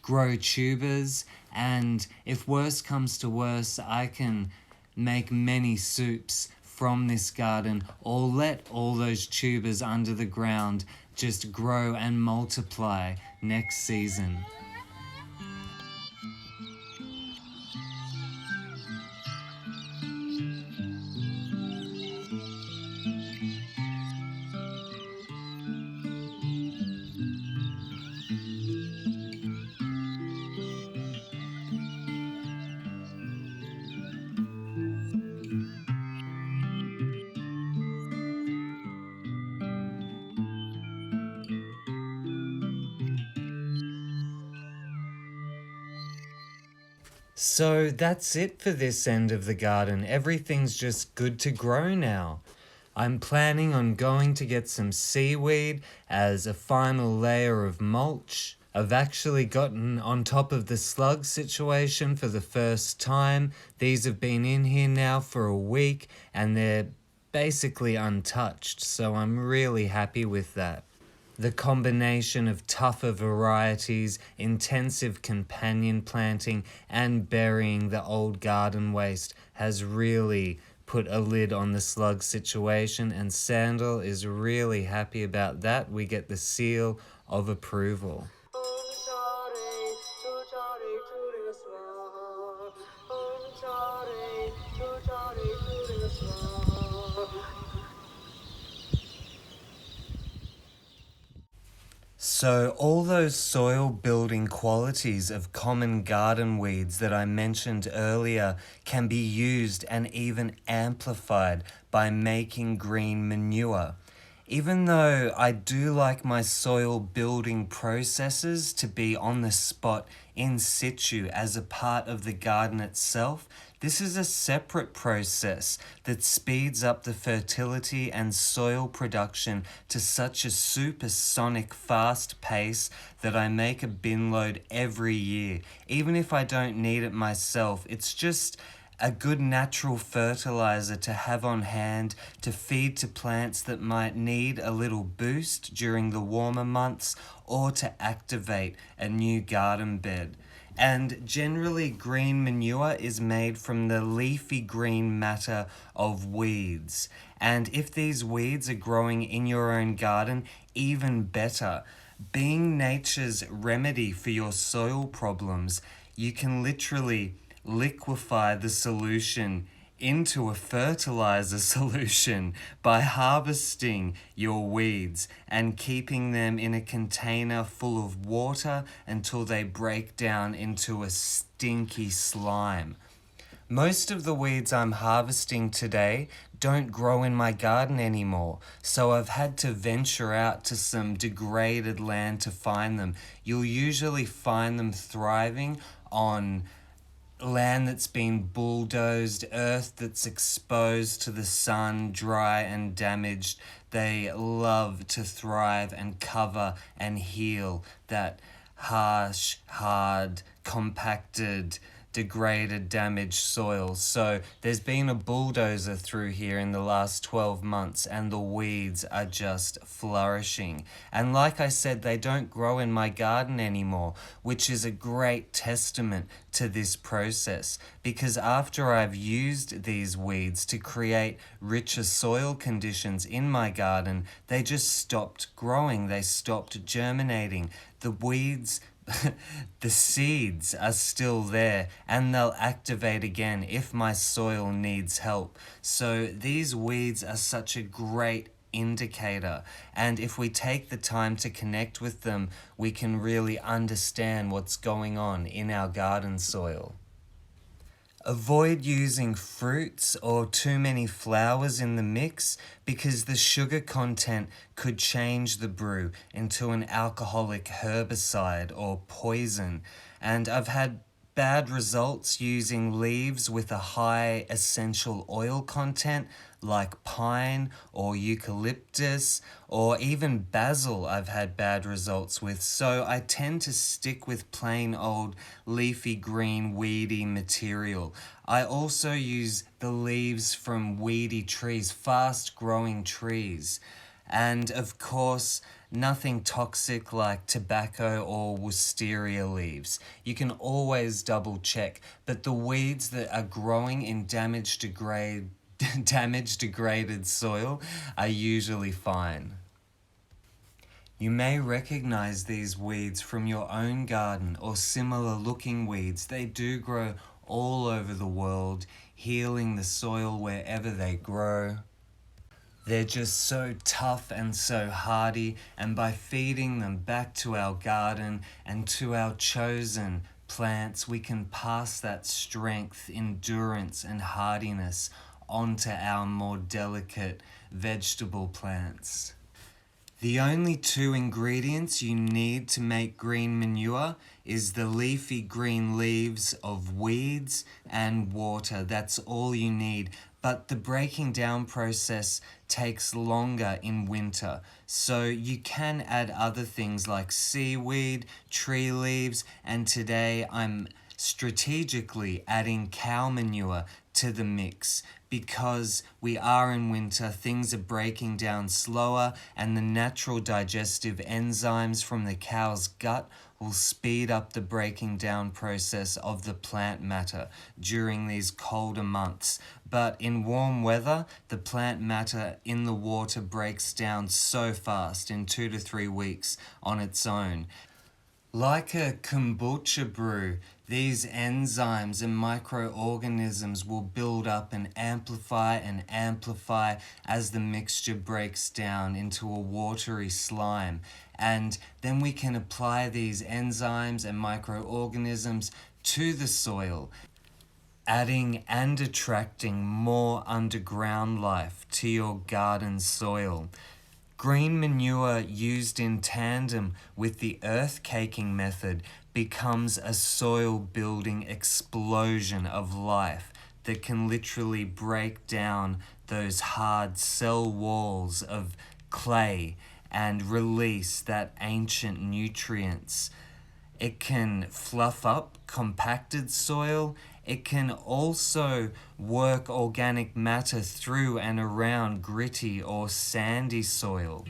grow tubers. And if worse comes to worse, I can make many soups from this garden, or let all those tubers under the ground just grow and multiply next season. So that's it for this end of the garden. Everything's just good to grow now. I'm planning on going to get some seaweed as a final layer of mulch. I've actually gotten on top of the slug situation for the first time. These have been in here now for a week and they're basically untouched, so I'm really happy with that. The combination of tougher varieties, intensive companion planting, and burying the old garden waste has really put a lid on the slug situation, and Sandal is really happy about that. We get the seal of approval. So all those soil building qualities of common garden weeds that I mentioned earlier can be used and even amplified by making green manure. Even though I do like my soil building processes to be on the spot in situ as a part of the garden itself, this is a separate process that speeds up the fertility and soil production to such a supersonic fast pace that I make a bin load every year. Even if I don't need it myself, it's just a good natural fertilizer to have on hand to feed to plants that might need a little boost during the warmer months or to activate a new garden bed. And generally, green manure is made from the leafy green matter of weeds. And if these weeds are growing in your own garden, even better. Being nature's remedy for your soil problems, you can literally liquefy the solution into a fertilizer solution by harvesting your weeds and keeping them in a container full of water until they break down into a stinky slime. Most of the weeds I'm harvesting today don't grow in my garden anymore, so I've had to venture out to some degraded land to find them. You'll usually find them thriving on land that's been bulldozed, earth that's exposed to the sun, dry and damaged. They love to thrive and cover and heal that harsh, hard, compacted, degraded, damaged soil. So there's been a bulldozer through here in the last 12 months and the weeds are just flourishing. And like I said, they don't grow in my garden anymore, which is a great testament to this process, because after I've used these weeds to create richer soil conditions in my garden, they just stopped growing, they stopped germinating. The weeds the seeds are still there and they'll activate again if my soil needs help. So these weeds are such a great indicator, and if we take the time to connect with them, we can really understand what's going on in our garden soil. Avoid using fruits or too many flowers in the mix because the sugar content could change the brew into an alcoholic herbicide or poison. And I've had bad results using leaves with a high essential oil content like pine or eucalyptus or even basil. I've had bad results with, so I tend to stick with plain old leafy green weedy material. I also use the leaves from weedy trees, fast growing trees. And of course, nothing toxic like tobacco or wisteria leaves. You can always double check, but the weeds that are growing in damage degraded soil are usually fine. You may recognize these weeds from your own garden or similar looking weeds. They do grow all over the world, healing the soil wherever they grow. They're just so tough and so hardy, and by feeding them back to our garden and to our chosen plants, we can pass that strength, endurance, and hardiness onto our more delicate vegetable plants. The only two ingredients you need to make green manure is the leafy green leaves of weeds and water. That's all you need. But the breaking down process takes longer in winter. So you can add other things like seaweed, tree leaves, and today I'm strategically adding cow manure to the mix because we are in winter, things are breaking down slower, and the natural digestive enzymes from the cow's gut will speed up the breaking down process of the plant matter during these colder months. But in warm weather, the plant matter in the water breaks down so fast in 2 to 3 weeks on its own. Like a kombucha brew, these enzymes and microorganisms will build up and amplify as the mixture breaks down into a watery slime. And then we can apply these enzymes and microorganisms to the soil, adding and attracting more underground life to your garden soil. Green manure used in tandem with the earth caking method becomes a soil building explosion of life that can literally break down those hard cell walls of clay and release that ancient nutrients. It can fluff up compacted soil. It can also work organic matter through and around gritty or sandy soil.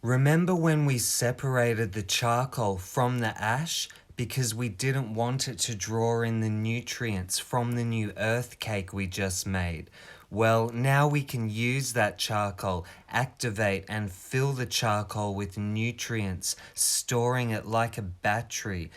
Remember when we separated the charcoal from the ash because we didn't want it to draw in the nutrients from the new earth cake we just made? Well, now we can use that charcoal, activate and fill the charcoal with nutrients, storing it like a battery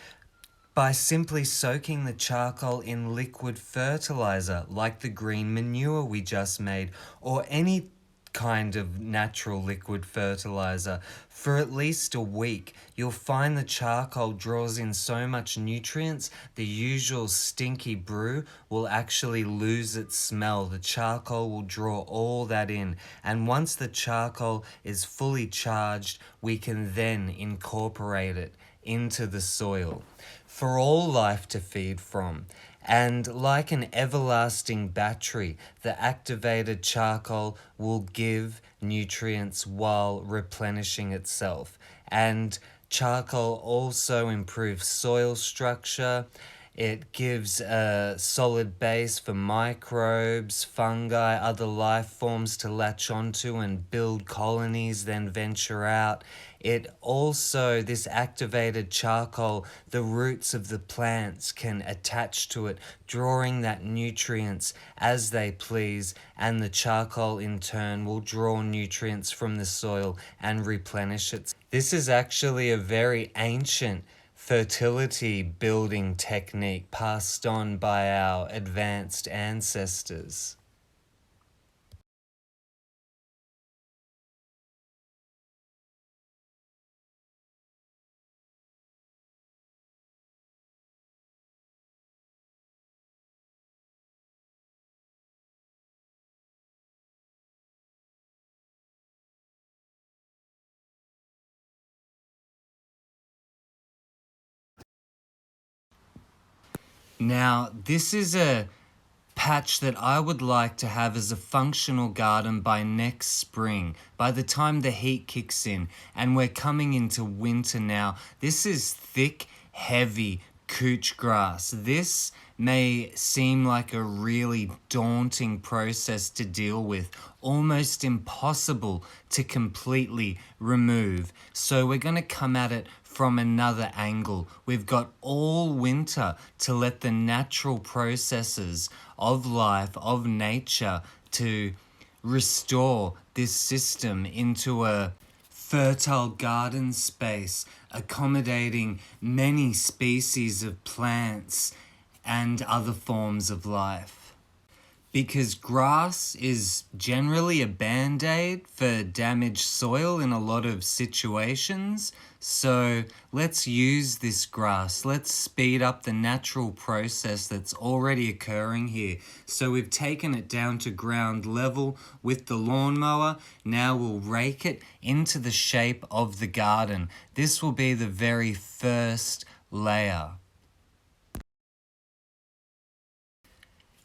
by simply soaking the charcoal in liquid fertilizer like the green manure we just made, or any kind of natural liquid fertilizer for at least a week. You'll find the charcoal draws in so much nutrients, the usual stinky brew will actually lose its smell. The charcoal will draw all that in, and once the charcoal is fully charged, we can then incorporate it into the soil for all life to feed from. And like an everlasting battery, the activated charcoal will give nutrients while replenishing itself. And charcoal also improves soil structure. It gives a solid base for microbes, fungi, other life forms to latch onto and build colonies, then venture out. It also, this activated charcoal, the roots of the plants can attach to it, drawing that nutrients as they please, and the charcoal in turn will draw nutrients from the soil and replenish it. This is actually a very ancient fertility building technique passed on by our advanced ancestors. Now, this is a patch that I would like to have as a functional garden by next spring, by the time the heat kicks in and we're coming into winter now. This is thick, heavy couch grass. This may seem like a really daunting process to deal with, almost impossible to completely remove. So we're going to come at it from another angle. We've got all winter to let the natural processes of life, of nature, to restore this system into a fertile garden space, accommodating many species of plants and other forms of life. Because grass is generally a band-aid for damaged soil in a lot of situations. So let's use this grass. Let's speed up the natural process that's already occurring here. So we've taken it down to ground level with the lawnmower. Now we'll rake it into the shape of the garden. This will be the very first layer.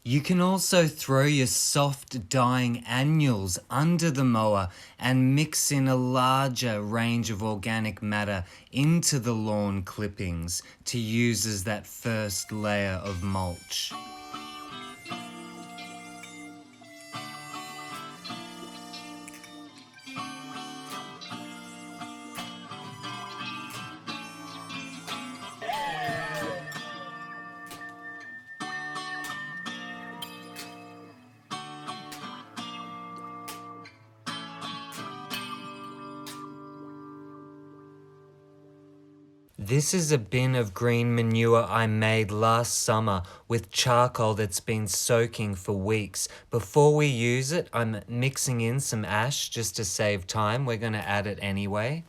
You can also throw your soft dying annuals under the mower and mix in a larger range of organic matter into the lawn clippings to use as that first layer of mulch. This is a bin of green manure I made last summer with charcoal that's been soaking for weeks. Before we use it, I'm mixing in some ash just to save time. We're going to add it anyway.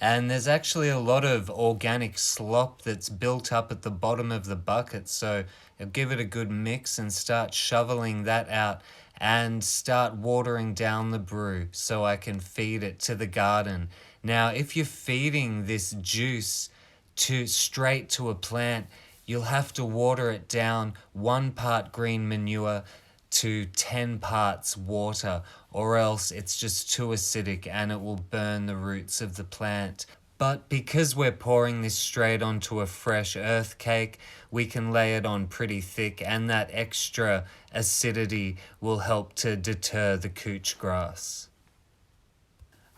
And there's actually a lot of organic slop that's built up at the bottom of the bucket, so I'll give it a good mix and start shoveling that out and start watering down the brew so I can feed it to the garden. Now, if you're feeding this juice straight to a plant, you'll have to water it down 1 part green manure to 10 parts water, or else it's just too acidic and it will burn the roots of the plant. But because we're pouring this straight onto a fresh earth cake, we can lay it on pretty thick, and that extra acidity will help to deter the couch grass.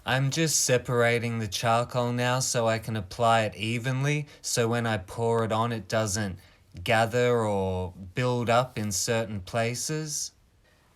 I'm just separating the charcoal now so I can apply it evenly, so when I pour it on it doesn't gather or build up in certain places.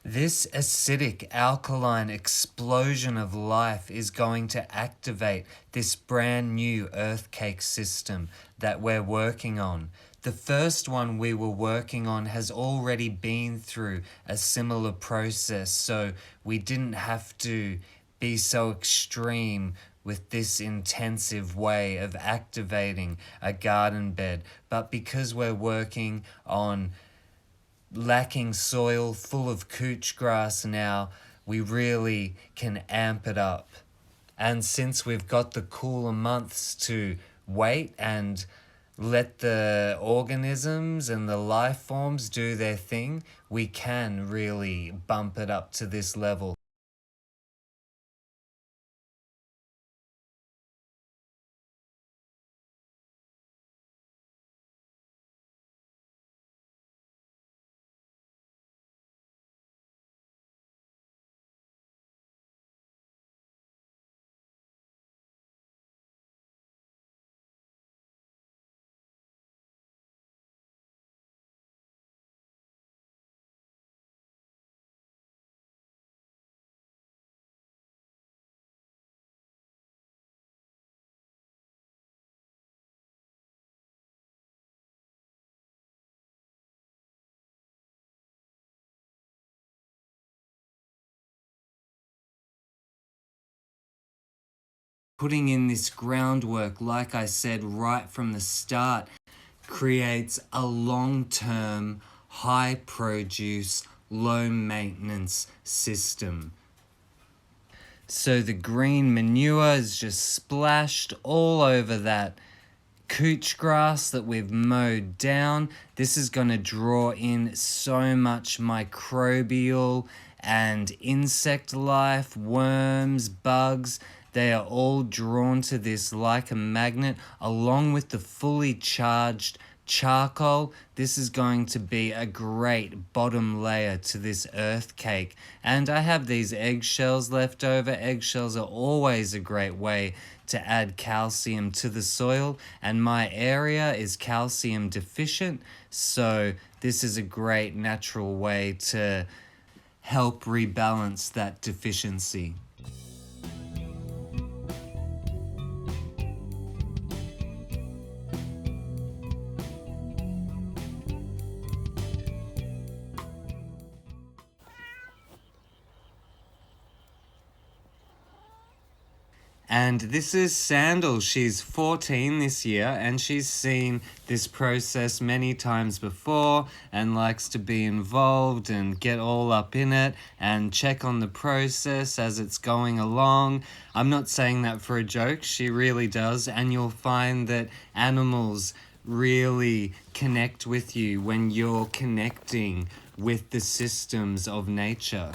This acidic alkaline explosion of life is going to activate this brand new earth cake system that we're working on. The first one we were working on has already been through a similar process, so we didn't have to be so extreme with this intensive way of activating a garden bed. But because we're working on lacking soil full of couch grass now, we really can amp it up. And since we've got the cooler months to wait and let the organisms and the life forms do their thing, we can really bump it up to this level. Putting in this groundwork, like I said right from the start, creates a long-term, high-produce, low-maintenance system. So the green manure is just splashed all over that couch grass that we've mowed down. This is going to draw in so much microbial and insect life, worms, bugs. They are all drawn to this like a magnet, along with the fully charged charcoal. This is going to be a great bottom layer to this earth cake. And I have these eggshells left over. Eggshells are always a great way to add calcium to the soil, and my area is calcium deficient, so this is a great natural way to help rebalance that deficiency. And this is Sandal. She's 14 this year, and she's seen this process many times before and likes to be involved and get all up in it and check on the process as it's going along. I'm not saying that for a joke, she really does, and you'll find that animals really connect with you when you're connecting with the systems of nature.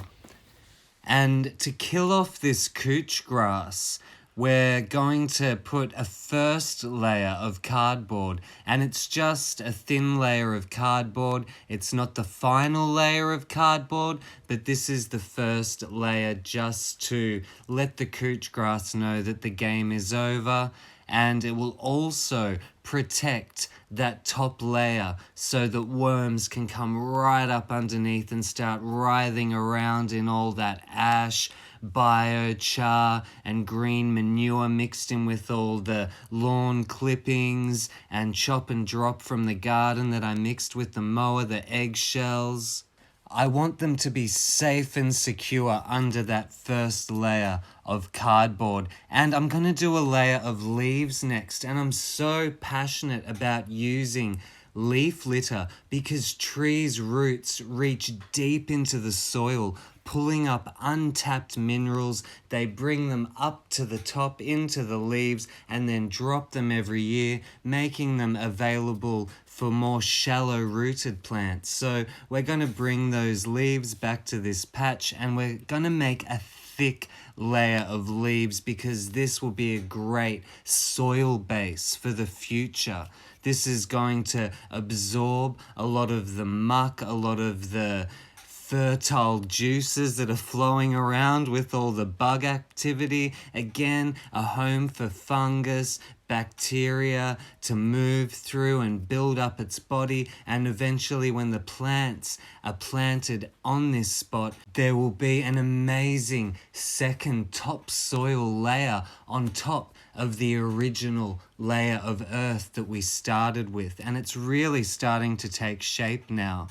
And to kill off this couch grass, we're going to put a first layer of cardboard, and it's just a thin layer of cardboard. It's not the final layer of cardboard, but this is the first layer just to let the couch grass know that the game is over, and it will also protect that top layer so that worms can come right up underneath and start writhing around in all that ash, biochar and green manure mixed in with all the lawn clippings and chop and drop from the garden that I mixed with the mower, the eggshells. I want them to be safe and secure under that first layer of cardboard. And I'm going to do a layer of leaves next. And I'm so passionate about using leaf litter because trees' roots reach deep into the soil, pulling up untapped minerals. They bring them up to the top into the leaves and then drop them every year, making them available for more shallow rooted plants. So we're going to bring those leaves back to this patch, and we're going to make a thick layer of leaves because this will be a great soil base for the future. This is going to absorb a lot of the muck, a lot of the fertile juices that are flowing around with all the bug activity. Again, a home for fungus, bacteria to move through and build up its body, and eventually when the plants are planted on this spot, there will be an amazing second topsoil layer on top of the original layer of earth that we started with, and it's really starting to take shape now.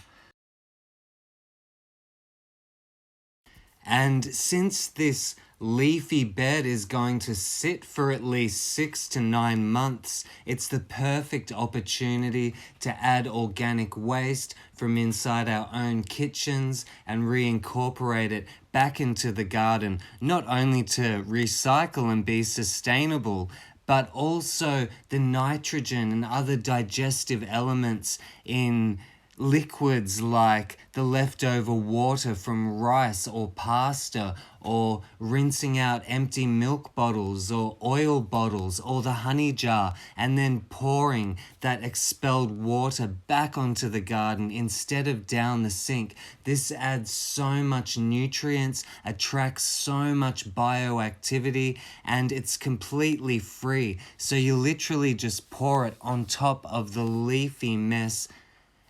And since this leafy bed is going to sit for at least 6 to 9 months, it's the perfect opportunity to add organic waste from inside our own kitchens and reincorporate it back into the garden, not only to recycle and be sustainable, but also the nitrogen and other digestive elements in liquids like the leftover water from rice or pasta, or rinsing out empty milk bottles or oil bottles or the honey jar, and then pouring that expelled water back onto the garden instead of down the sink. This adds so much nutrients, attracts so much bioactivity, and it's completely free. So you literally just pour it on top of the leafy mess,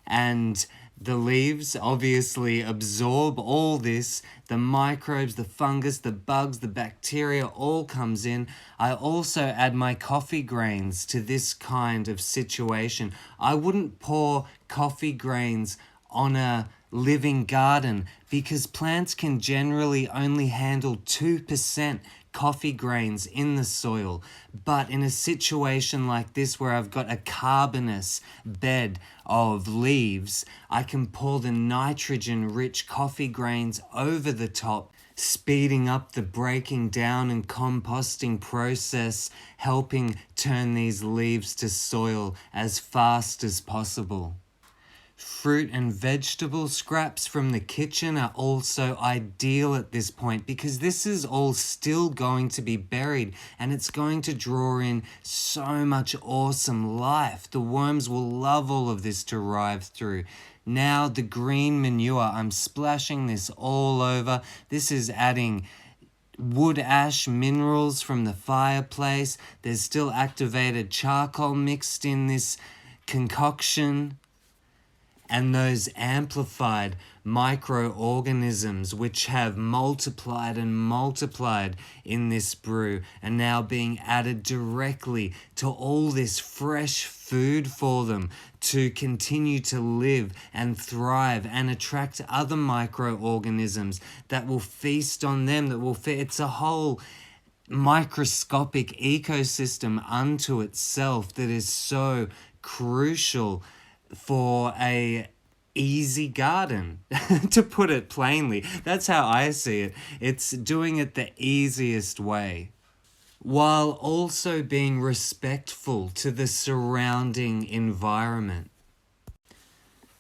and the leaves obviously absorb all this, the microbes, the fungus, the bugs, the bacteria, all comes in. I also add my coffee grains to this kind of situation. I wouldn't pour coffee grains on a living garden because plants can generally only handle 2% coffee grains in the soil. But in a situation like this where I've got a carbonous bed of leaves, I can pour the nitrogen-rich coffee grains over the top, speeding up the breaking down and composting process, helping turn these leaves to soil as fast as possible. Fruit and vegetable scraps from the kitchen are also ideal at this point because this is all still going to be buried and it's going to draw in so much awesome life. The worms will love all of this to writhe through. Now the green manure, I'm splashing this all over. This is adding wood ash minerals from the fireplace. There's still activated charcoal mixed in this concoction. And those amplified microorganisms which have multiplied and multiplied in this brew are now being added directly to all this fresh food for them to continue to live and thrive and attract other microorganisms that will feast on them, it's a whole microscopic ecosystem unto itself that is so crucial for a easy garden, to put it plainly. That's how I see it. It's doing it the easiest way, while also being respectful to the surrounding environment.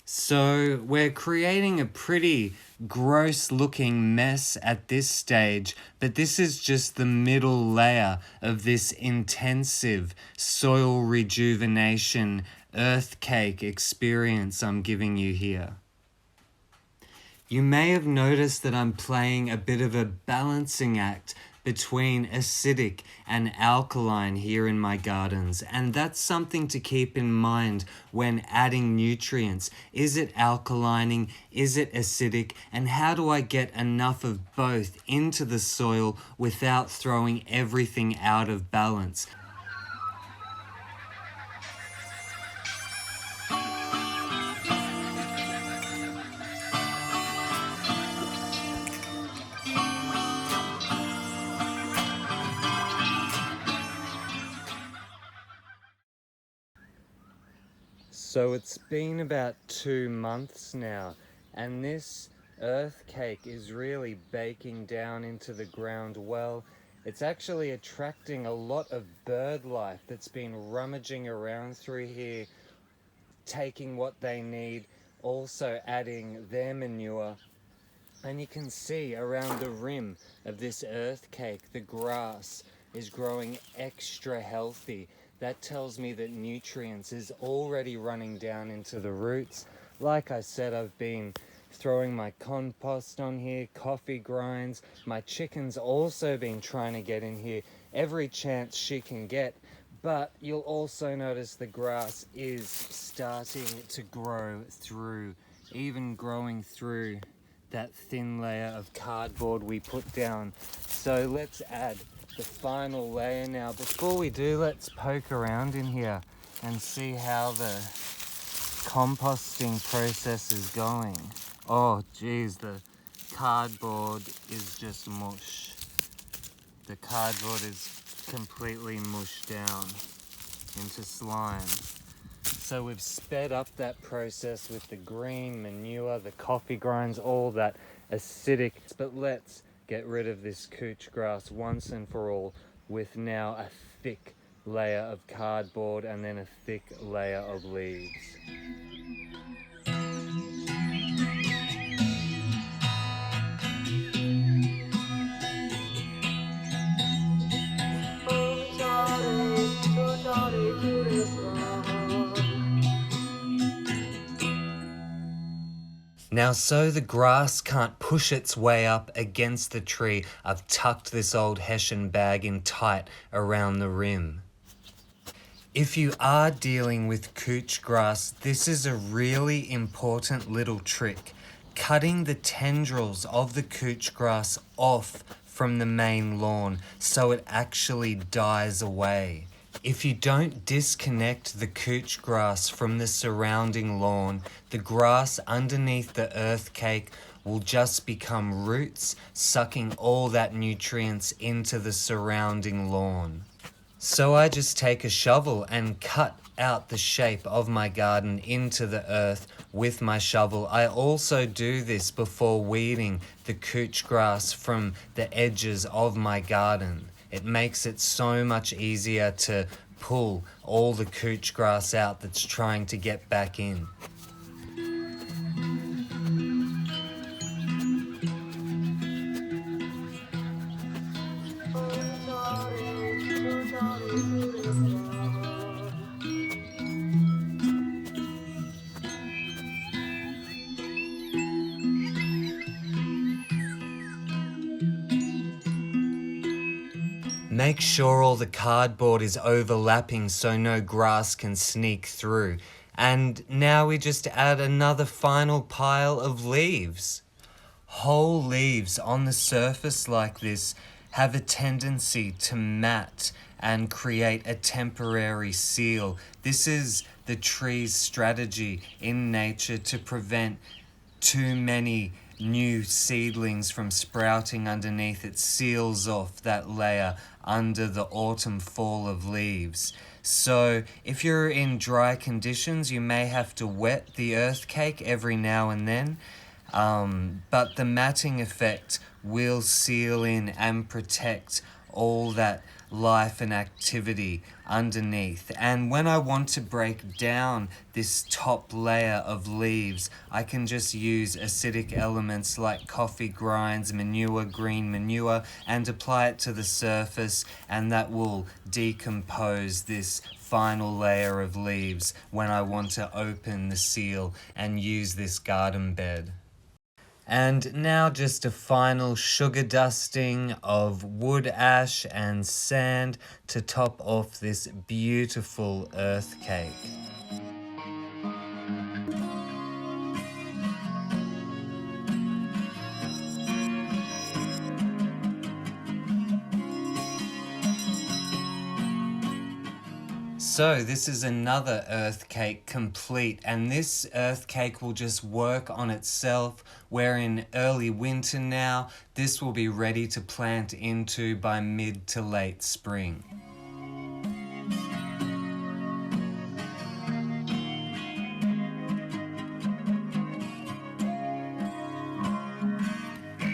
So we're creating a pretty gross looking mess at this stage, but this is just the middle layer of this intensive soil rejuvenation earth cake experience I'm giving you here. You may have noticed that I'm playing a bit of a balancing act between acidic and alkaline here in my gardens, and that's something to keep in mind when adding nutrients. Is it alkalining? Is it acidic? And how do I get enough of both into the soil without throwing everything out of balance? So it's been about 2 months now, and this earth cake is really baking down into the ground well. It's actually attracting a lot of bird life that's been rummaging around through here, taking what they need, also adding their manure. And you can see around the rim of this earth cake, the grass is growing extra healthy. That tells me that nutrients is already running down into the roots. Like I said, I've been throwing my compost on here, coffee grinds. My chicken's also been trying to get in here every chance she can get. But you'll also notice the grass is starting to grow through, even growing through that thin layer of cardboard we put down. So let's add the final layer now. Before we do, let's poke around in here and see how the composting process is going. Oh geez, the cardboard is just mush. The cardboard is completely mushed down into slime. So we've sped up that process with the green manure, the coffee grinds, all that acidic. But let's get rid of this couch grass once and for all with now a thick layer of cardboard and then a thick layer of leaves. Now, so the grass can't push its way up against the tree, I've tucked this old hessian bag in tight around the rim. If you are dealing with couch grass, this is a really important little trick. Cutting the tendrils of the couch grass off from the main lawn so it actually dies away. If you don't disconnect the couch grass from the surrounding lawn, the grass underneath the earth cake will just become roots, sucking all that nutrients into the surrounding lawn. So I just take a shovel and cut out the shape of my garden into the earth with my shovel. I also do this before weeding the couch grass from the edges of my garden. It makes it so much easier to pull all the couch grass out that's trying to get back in. Make sure all the cardboard is overlapping so no grass can sneak through. And now we just add another final pile of leaves. Whole leaves on the surface like this have a tendency to mat and create a temporary seal. This is the tree's strategy in nature to prevent too many new seedlings from sprouting underneath. It seals off that layer under the autumn fall of leaves. So if you're in dry conditions, you may have to wet the earth cake every now and then. But the matting effect will seal in and protect all that life and activity underneath. And when I want to break down this top layer of leaves, I can just use acidic elements like coffee grinds, manure, green manure, and apply it to the surface, and that will decompose this final layer of leaves when I want to open the seal and use this garden bed. And now just a final sugar dusting of wood ash and sand to top off this beautiful earth cake. So this is another earth cake complete, and this earth cake will just work on itself. We're in early winter now. This will be ready to plant into by mid to late spring.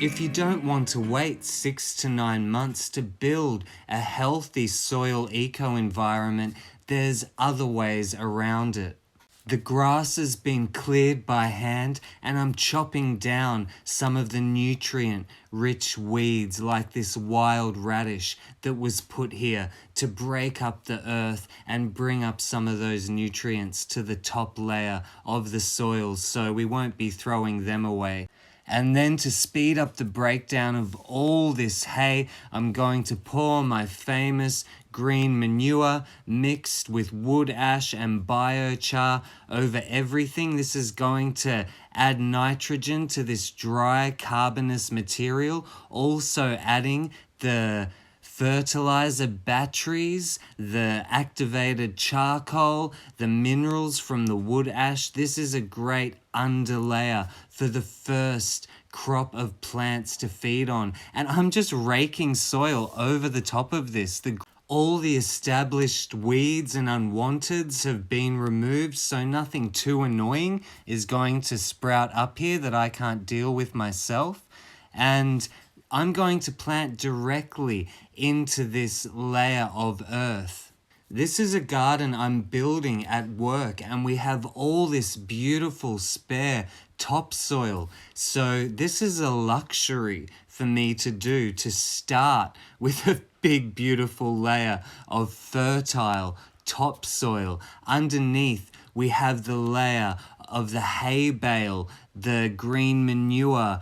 If you don't want to wait 6 to 9 months to build a healthy soil eco-environment, there's other ways around it. The grass has been cleared by hand, and I'm chopping down some of the nutrient-rich weeds like this wild radish that was put here to break up the earth and bring up some of those nutrients to the top layer of the soil so we won't be throwing them away. And then to speed up the breakdown of all this hay, I'm going to pour my famous green manure mixed with wood ash and biochar over everything. This is going to add nitrogen to this dry carbonous material, also adding the fertilizer batteries, the activated charcoal, the minerals from the wood ash. This is a great underlayer for the first crop of plants to feed on. And I'm just raking soil over the top of this. All the established weeds and unwanteds have been removed, so nothing too annoying is going to sprout up here that I can't deal with myself. And I'm going to plant directly into this layer of earth. This is a garden I'm building at work, and we have all this beautiful spare topsoil. So this is a luxury for me to do, to start with a big beautiful layer of fertile topsoil. Underneath we have the layer of the hay bale, the green manure,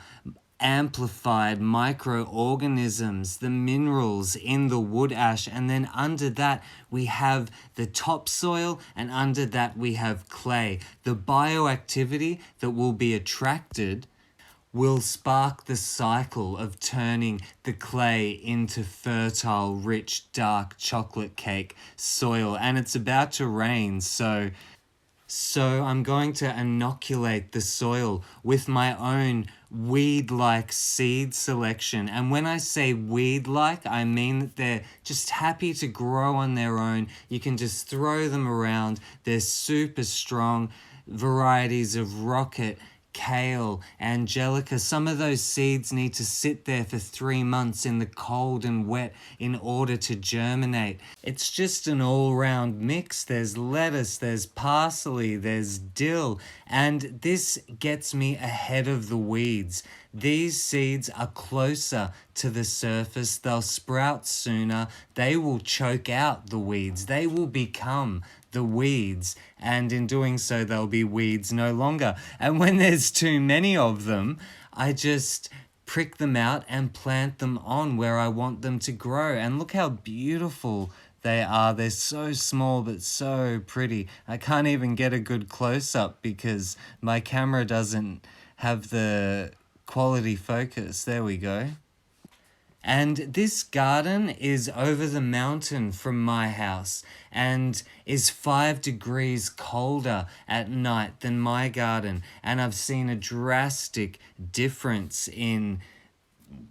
amplified microorganisms, the minerals in the wood ash, and then under that we have the topsoil, and under that we have clay. The bioactivity that will be attracted will spark the cycle of turning the clay into fertile, rich, dark chocolate cake soil. And it's about to rain, so I'm going to inoculate the soil with my own weed-like seed selection. And when I say weed-like, I mean that they're just happy to grow on their own. You can just throw them around. They're super strong varieties of rocket, kale, angelica. Some of those seeds need to sit there for 3 months in the cold and wet in order to germinate. It's just an all-round mix. There's lettuce, there's parsley, there's dill, and this gets me ahead of the weeds. These seeds are closer to the surface. They'll sprout sooner. They will choke out the weeds. They will become the weeds, and in doing so they'll be weeds no longer. And when there's too many of them, I just prick them out and plant them on where I want them to grow. And look how beautiful they are. They're so small but so pretty. I can't even get a good close-up because my camera doesn't have the quality focus. There we go. And this garden is over the mountain from my house and is 5 degrees colder at night than my garden. And I've seen a drastic difference in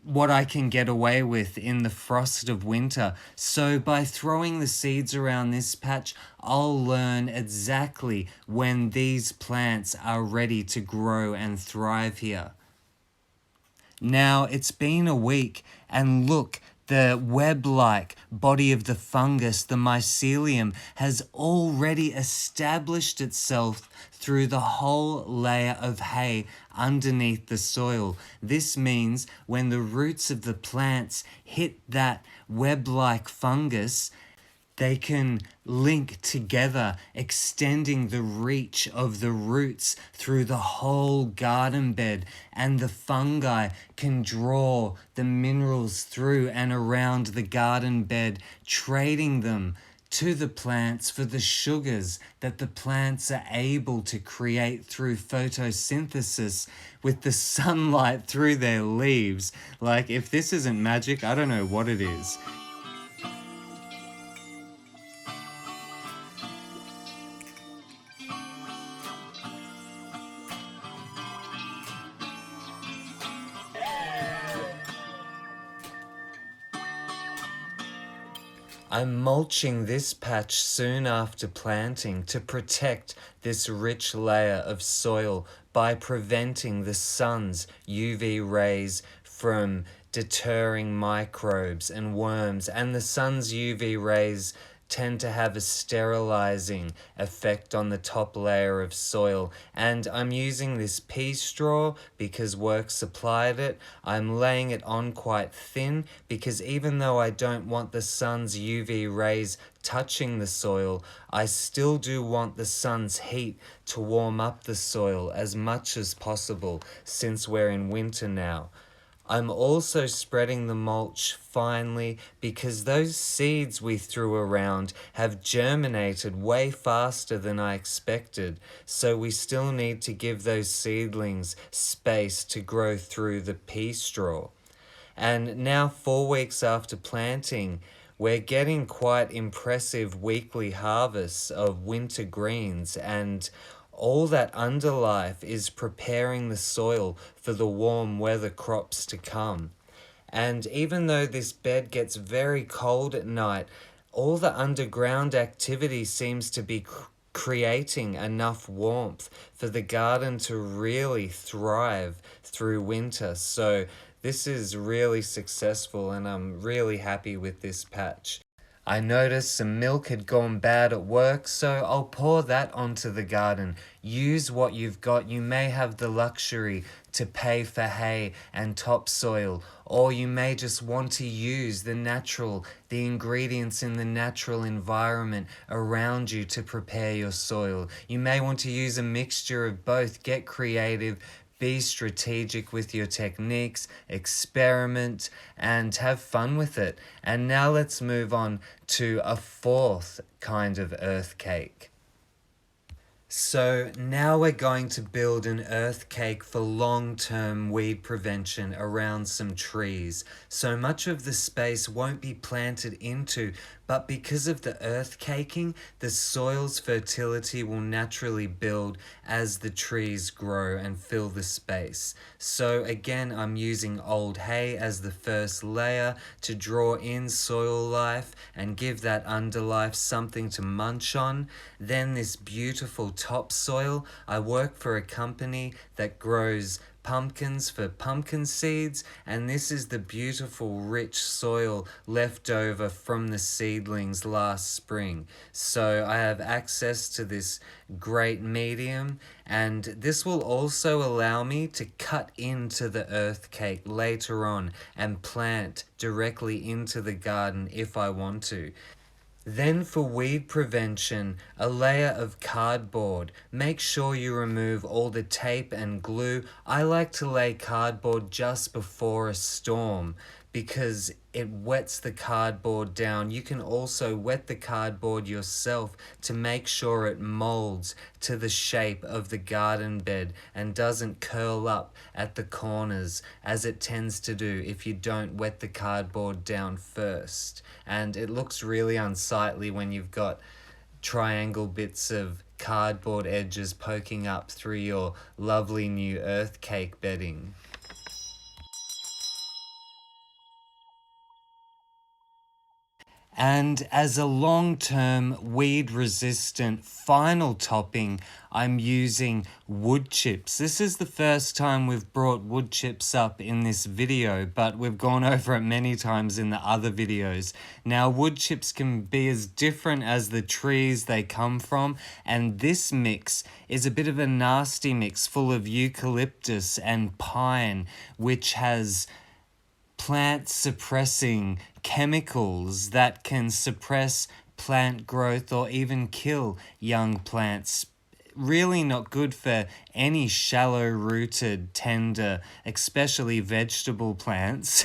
what I can get away with in the frost of winter. So by throwing the seeds around this patch, I'll learn exactly when these plants are ready to grow and thrive here. Now, it's been a week, and look, the web-like body of the fungus, the mycelium, has already established itself through the whole layer of hay underneath the soil. This means when the roots of the plants hit that web-like fungus, they can link together, extending the reach of the roots through the whole garden bed, and the fungi can draw the minerals through and around the garden bed, trading them to the plants for the sugars that the plants are able to create through photosynthesis with the sunlight through their leaves. Like, if this isn't magic, I don't know what it is. I'm mulching this patch soon after planting to protect this rich layer of soil by preventing the sun's UV rays from deterring microbes and worms, and the sun's UV rays tend to have a sterilizing effect on the top layer of soil. And I'm using this pea straw because work supplied it. I'm laying it on quite thin because even though I don't want the sun's UV rays touching the soil, I still do want the sun's heat to warm up the soil as much as possible since we're in winter now. I'm also spreading the mulch finely because those seeds we threw around have germinated way faster than I expected, so we still need to give those seedlings space to grow through the pea straw. And now 4 weeks after planting, we're getting quite impressive weekly harvests of winter greens, and all that underlife is preparing the soil for the warm weather crops to come. And even though this bed gets very cold at night, all the underground activity seems to be creating enough warmth for the garden to really thrive through winter. So this is really successful and I'm really happy with this patch. I noticed some milk had gone bad at work, so I'll pour that onto the garden. Use what you've got. You may have the luxury to pay for hay and topsoil, or you may just want to use the ingredients in the natural environment around you to prepare your soil. You may want to use a mixture of both. Get creative. Be strategic with your techniques, experiment, and have fun with it. And now let's move on to a fourth kind of earth cake. So now we're going to build an earth cake for long-term weed prevention around some trees. So much of the space won't be planted into, but because of the earth caking, the soil's fertility will naturally build as the trees grow and fill the space. So again, I'm using old hay as the first layer to draw in soil life and give that underlife something to munch on. Then this beautiful topsoil. I work for a company that grows pumpkins for pumpkin seeds, and this is the beautiful rich soil left over from the seedlings last spring. So I have access to this great medium, and this will also allow me to cut into the earth cake later on and plant directly into the garden if I want to. Then for weed prevention, a layer of cardboard. Make sure you remove all the tape and glue. I like to lay cardboard just before a storm because it wets the cardboard down. You can also wet the cardboard yourself to make sure it molds to the shape of the garden bed and doesn't curl up at the corners as it tends to do if you don't wet the cardboard down first. And it looks really unsightly when you've got triangle bits of cardboard edges poking up through your lovely new earth cake bedding. And as a long-term weed-resistant final topping, I'm using wood chips. This is the first time we've brought wood chips up in this video, but we've gone over it many times in the other videos. Now, wood chips can be as different as the trees they come from, and this mix is a bit of a nasty mix full of eucalyptus and pine, which has plant suppressing chemicals that can suppress plant growth or even kill young plants. Really not good for any shallow-rooted, tender, especially vegetable plants.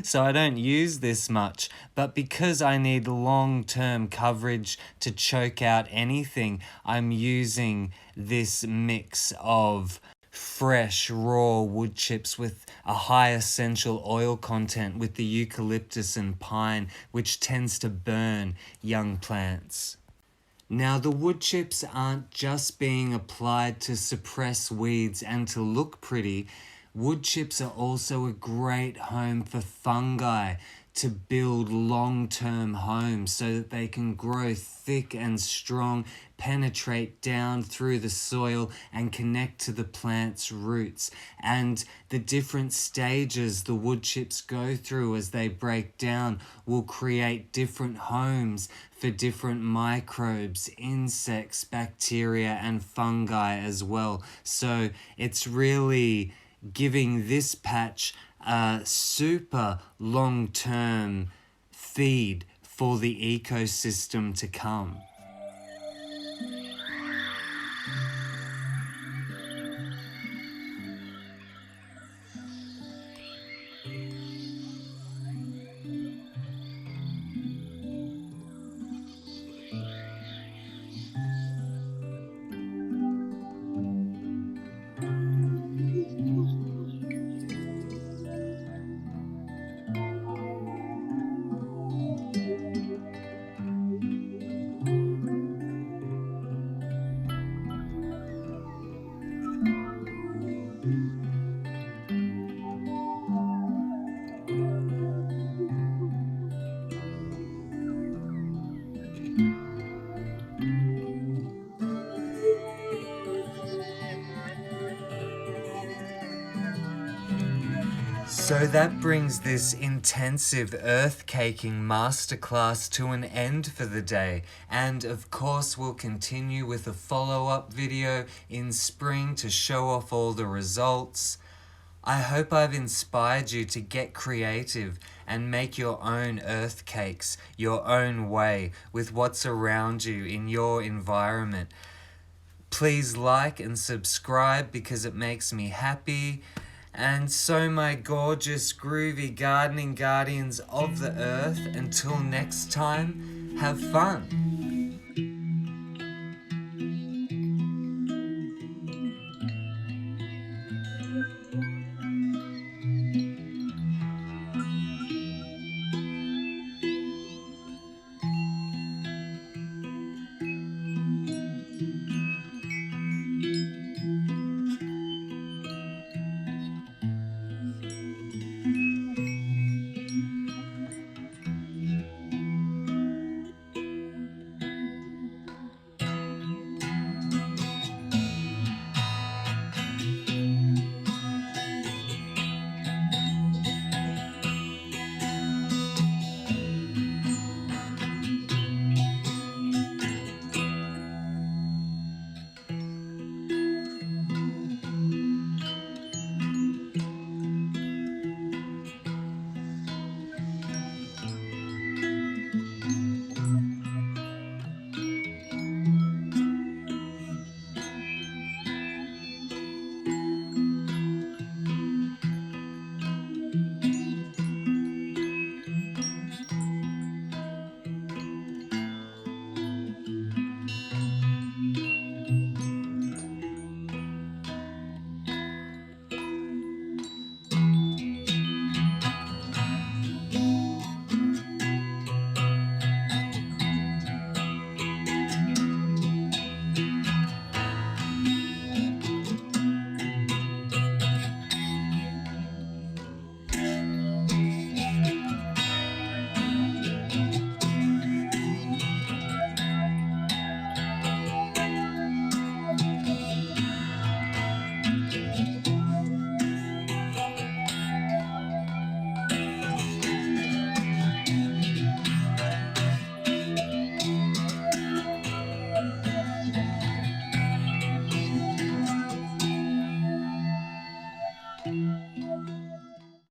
So I don't use this much. But because I need long-term coverage to choke out anything, I'm using this mix of fresh raw wood chips with a high essential oil content with the eucalyptus and pine, which tends to burn young plants. Now, the wood chips aren't just being applied to suppress weeds and to look pretty. Wood chips are also a great home for fungi to build long-term homes so that they can grow thick and strong, penetrate down through the soil and connect to the plant's roots. And the different stages the wood chips go through as they break down will create different homes for different microbes, insects, bacteria, and fungi as well. So it's really giving this patch a super long-term feed for the ecosystem to come. So that brings this intensive earth caking masterclass to an end for the day. And of course, we'll continue with a follow-up video in spring to show off all the results. I hope I've inspired you to get creative and make your own earth cakes your own way with what's around you in your environment. Please like and subscribe because it makes me happy. And so my gorgeous, groovy gardening guardians of the earth, until next time, have fun. Bye.